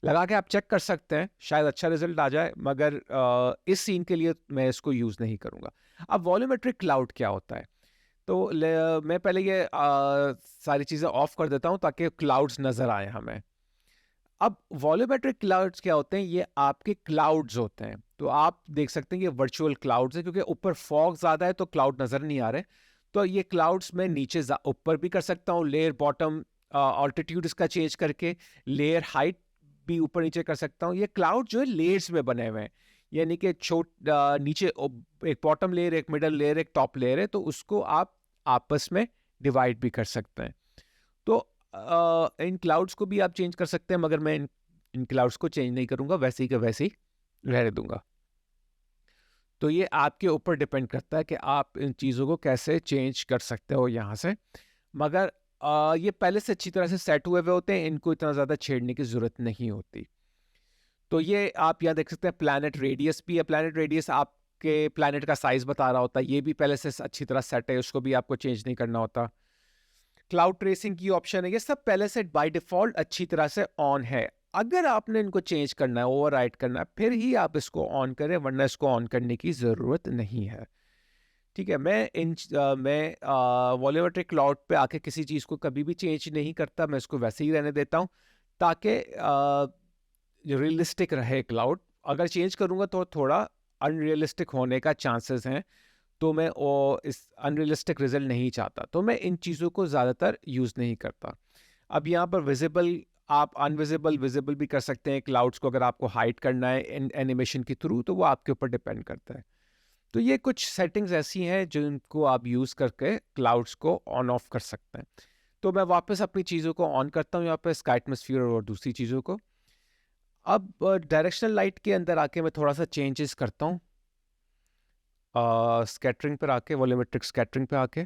लगा के आप चेक कर सकते हैं, शायद अच्छा रिजल्ट आ जाए, मगर इस सीन के लिए मैं इसको यूज़ नहीं करूँगा। अब वॉल्यूमेट्रिक क्लाउड क्या होता है? तो मैं पहले ये सारी चीज़ें ऑफ कर देता हूँ ताकि क्लाउड्स नज़र आए हमें। अब वॉल्यूमेट्रिक क्लाउड्स क्या होते हैं? ये आपके क्लाउड्स होते हैं। तो आप देख सकते हैं ये वर्चुअल क्लाउड्स है, क्योंकि ऊपर फॉग ज़्यादा है तो क्लाउड नज़र नहीं आ रहे। तो ये क्लाउड्स मैं नीचे ऊपर भी कर सकता हूँ, लेयर बॉटम ऑल्टीट्यूड इसका चेंज करके, लेयर हाइट भी ऊपर नीचे कर सकता हूँ। ये क्लाउड जो है लेयर्स में बने हुए हैं, यानी कि नीचे एक बॉटम लेयर, एक मिडल लेयर, एक टॉप लेयर है, तो उसको आप आपस में डिवाइड भी कर सकते हैं। तो इन क्लाउड्स को भी आप चेंज कर सकते हैं, मगर मैं इन क्लाउड्स को चेंज नहीं करूंगा, वैसे ही का वैसे ही रहने दूंगा। तो ये आपके ऊपर डिपेंड करता है कि आप इन चीज़ों को कैसे चेंज कर सकते हो यहाँ से। मगर ये पहले से अच्छी तरह से सेट हुए हुए होते हैं, इनको इतना ज़्यादा छेड़ने की ज़रूरत नहीं होती। तो ये आप यहाँ देख सकते हैं प्लैनेट रेडियस भी है। प्लैनेट रेडियस आपके प्लैनेट का साइज बता रहा होता है, ये भी पहले से अच्छी तरह सेट है, उसको भी आपको चेंज नहीं करना होता। क्लाउड ट्रेसिंग की ऑप्शन है, ये सब पहले से बाय डिफॉल्ट अच्छी तरह से ऑन है। अगर आपने इनको चेंज करना है, ओवरराइड करना है, फिर ही आप इसको ऑन करें, वरना इसको ऑन करने की ज़रूरत नहीं है। ठीक है, मैं वॉल्यूमेट्रिक क्लाउड पे आके किसी चीज़ को कभी भी चेंज नहीं करता, मैं इसको वैसे ही रहने देता हूँ, ताकि रियलिस्टिक रहे क्लाउड। अगर चेंज करूँगा तो थोड़ा अनरियलिस्टिक होने का चांसेस हैं, तो मैं इस अनरियलिस्टिक रिजल्ट नहीं चाहता, तो मैं इन चीज़ों को ज़्यादातर यूज़ नहीं करता। अब यहाँ पर विजिबल, आप अनविजिबल विजिबल भी कर सकते हैं क्लाउड्स को, अगर आपको हाइड करना है एनिमेशन के थ्रू, तो वो आपके ऊपर डिपेंड करता है। तो ये कुछ सेटिंग्स ऐसी हैं जिनको आप यूज़ करके क्लाउड्स को ऑन ऑफ कर सकते हैं। तो मैं वापस अपनी चीज़ों को ऑन करता हूँ यहाँ पे, स्काई एटमॉस्फेयर और दूसरी चीज़ों को। अब डायरेक्शनल लाइट के अंदर आके मैं थोड़ा सा चेंजेस करता हूँ। स्कैटरिंग पर आके, वॉल्यूमेट्रिक स्कैटरिंग पे आके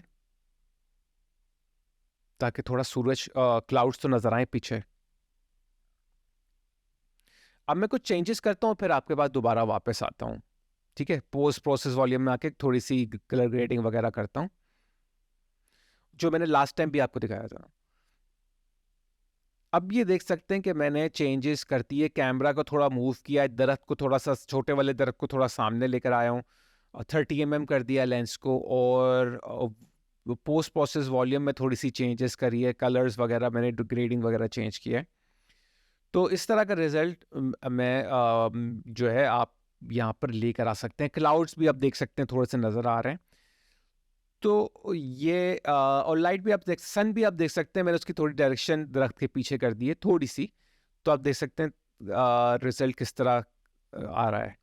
ताकि थोड़ा सूरज क्लाउड्स तो नज़र आए पीछे। अब मैं कुछ चेंजेस करता हूँ, फिर आपके पास दोबारा वापस आता हूँ। ठीक है, पोस्ट प्रोसेस वॉल्यूम में आके थोड़ी सी कलर ग्रेडिंग वगैरह करता हूँ, जो मैंने लास्ट टाइम भी आपको दिखाया था। अब ये देख सकते हैं कि मैंने चेंजेस कर दिए, कैमरा को थोड़ा मूव किया है, दरख्त को थोड़ा सा, छोटे वाले दरख्त को थोड़ा सामने लेकर आया हूँ, 30 mm कर दिया लेंस को, और पोस्ट प्रोसेस वॉल्यूम में थोड़ी सी चेंजेस करी है, कलर्स वगैरह मैंने ग्रेडिंग वगैरह चेंज किया है। तो इस तरह का रिजल्ट मैं जो है आप यहाँ पर लेकर आ सकते हैं। क्लाउड्स भी आप देख सकते हैं थोड़े से नज़र आ रहे हैं। तो ये और लाइट भी आप देख, सन भी आप देख सकते हैं, मैंने उसकी थोड़ी डायरेक्शन दरख्त के पीछे कर दी है थोड़ी सी, तो आप देख सकते हैं रिजल्ट किस तरह आ रहा है।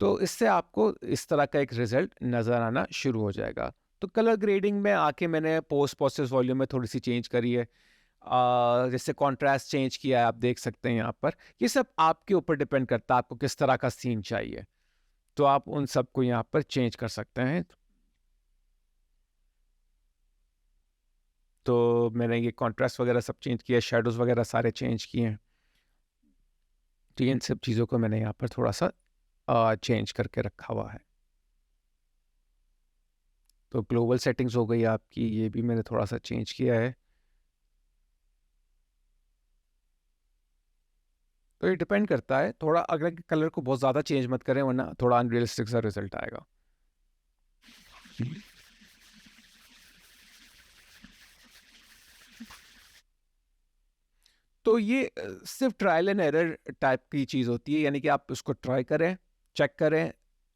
तो इससे आपको इस तरह का एक रिजल्ट नज़र आना शुरू हो जाएगा। तो कलर ग्रेडिंग में आके मैंने पोस्ट प्रोसेस वॉल्यूम में थोड़ी सी चेंज करी है, जैसे कॉन्ट्रास्ट चेंज किया है, आप देख सकते हैं यहाँ पर। ये सब आपके ऊपर डिपेंड करता है आपको किस तरह का सीन चाहिए, तो आप उन सब को यहाँ पर चेंज कर सकते हैं। तो मैंने ये कॉन्ट्रास्ट वगैरह सब चेंज किया, शेडोज़ वगैरह सारे चेंज किए हैं। तो इन सब चीज़ों को मैंने यहाँ पर थोड़ा सा चेंज करके रखा हुआ है। तो ग्लोबल सेटिंग्स हो गई आपकी, ये भी मैंने थोड़ा सा चेंज किया है। तो ये डिपेंड करता है थोड़ा, अगर कलर को बहुत ज़्यादा चेंज मत करें वरना थोड़ा अनरियलिस्टिक सा रिजल्ट आएगा। तो ये सिर्फ ट्रायल एंड एरर टाइप की चीज़ होती है, यानी कि आप उसको ट्राई करें, चेक करें,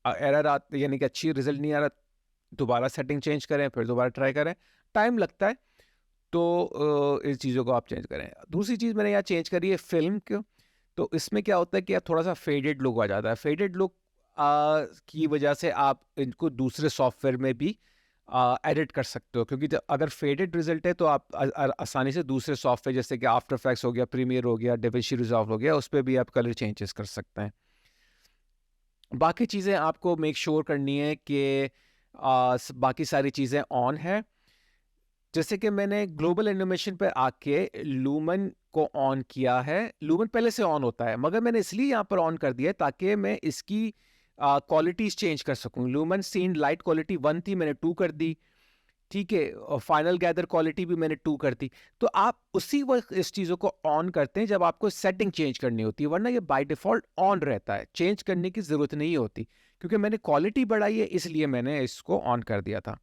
एरर यानी कि अच्छी रिजल्ट नहीं आ रहा, दोबारा सेटिंग चेंज करें, फिर दोबारा ट्राई करें, टाइम लगता है। तो इस चीज़ों को आप चेंज करें। दूसरी चीज़ मैंने यहाँ चेंज करी है फिल्म की। तो इसमें क्या होता है कि आप थोड़ा सा फेडेड लुक आ जाता है। फेडेड लुक की वजह से आप इनको दूसरे सॉफ्टवेयर में भी एडिट कर सकते हो, क्योंकि अगर फेडेड रिजल्ट है तो आप आसानी से दूसरे सॉफ्टवेयर जैसे कि आफ्टर इफेक्ट्स हो गया, प्रीमियर हो गया, डेविंची रिजॉल्व हो गया, उस पर भी आप कलर चेंजेस कर सकते हैं। बाकी चीज़ें आपको मेक श्योर करनी है कि बाकी सारी चीज़ें ऑन है। जैसे कि मैंने ग्लोबल एनिमेशन पे आके लूमन को ऑन किया है। लूमन पहले से ऑन होता है, मगर मैंने इसलिए यहाँ पर ऑन कर दिया है ताकि मैं इसकी क्वालिटीज चेंज कर सकूं। लूमन सीन लाइट क्वालिटी 1 थी, मैंने 2 कर दी। ठीक है, और फाइनल गैदर क्वालिटी भी मैंने 2 कर दी। तो आप उसी वक्त इस चीज़ों को ऑन करते हैं जब आपको सेटिंग चेंज करनी होती है, वरना ये बाय डिफॉल्ट ऑन रहता है, चेंज करने की ज़रूरत नहीं होती। क्योंकि मैंने क्वालिटी बढ़ाई है इसलिए मैंने इसको ऑन कर दिया था।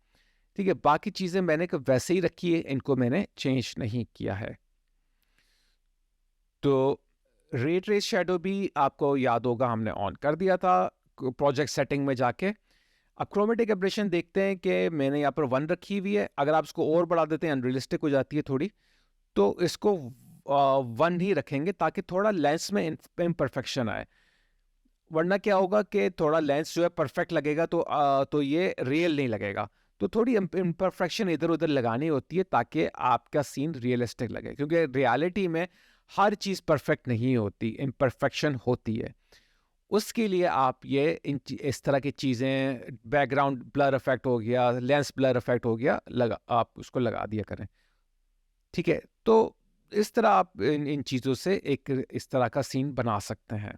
ठीक है, बाकी चीज़ें मैंने वैसे ही रखी है, इनको मैंने चेंज नहीं किया है। तो रे ट्रेस शेडो भी आपको याद होगा हमने ऑन कर दिया था प्रोजेक्ट सेटिंग में जाके। अब क्रोमेटिक एब्रेशन देखते हैं कि मैंने यहाँ पर 1 रखी हुई है। अगर आप इसको और बढ़ा देते हैं अनरियलिस्टिक हो जाती है थोड़ी, तो इसको 1 ही रखेंगे ताकि थोड़ा लेंस में इम्परफेक्शन आए। वरना क्या होगा कि थोड़ा लेंस जो है परफेक्ट लगेगा तो ये रियल नहीं लगेगा। तो थोड़ी इम्परफेक्शन इधर उधर लगानी होती है ताकि आपका सीन रियलिस्टिक लगे, क्योंकि रियलिटी में हर चीज़ परफेक्ट नहीं होती, इम्परफेक्शन होती है। उसके लिए आप ये इस तरह की चीज़ें, बैकग्राउंड ब्लर इफेक्ट हो गया, लेंस ब्लर इफेक्ट हो गया, आप उसको लगा दिया करें। ठीक है, तो इस तरह आप इन चीज़ों से एक इस तरह का सीन बना सकते हैं।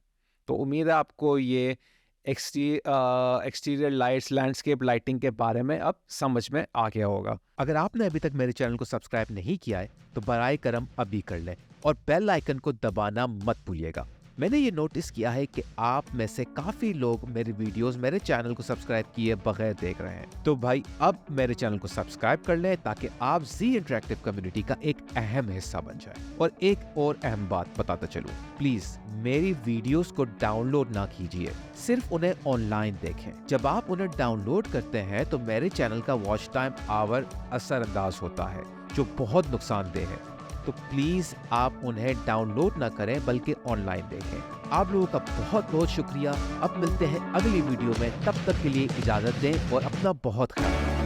तो उम्मीद है आपको ये एक्सटीरियर लाइट्स, लैंडस्केप लाइटिंग के बारे में अब समझ में आ गया होगा। अगर आपने अभी तक मेरे चैनल को सब्सक्राइब नहीं किया है तो बराए करम अभी कर लें और बेल आइकन को दबाना मत भूलिएगा। मैंने ये नोटिस किया है कि आप में से काफी लोग मेरे वीडियोस मेरे चैनल को सब्सक्राइब किए बगैर देख रहे हैं। तो भाई अब मेरे चैनल को सब्सक्राइब कर लें ताकि आप जी इंटरेक्टिव कम्युनिटी का एक अहम हिस्सा बन जाए। और एक और अहम बात बताता चलूं, प्लीज मेरी वीडियोस को डाउनलोड ना कीजिए, सिर्फ उन्हें ऑनलाइन देखें। जब आप उन्हें डाउनलोड करते हैं तो मेरे चैनल का वॉच टाइम आवर असरअंदाज होता है, जो बहुत नुकसानदेह है। तो प्लीज आप उन्हें डाउनलोड ना करें बल्कि ऑनलाइन देखें। आप लोगों का बहुत बहुत शुक्रिया। अब मिलते हैं अगली वीडियो में, तब तक के लिए इजाजत दें और अपना बहुत ख्याल रखें।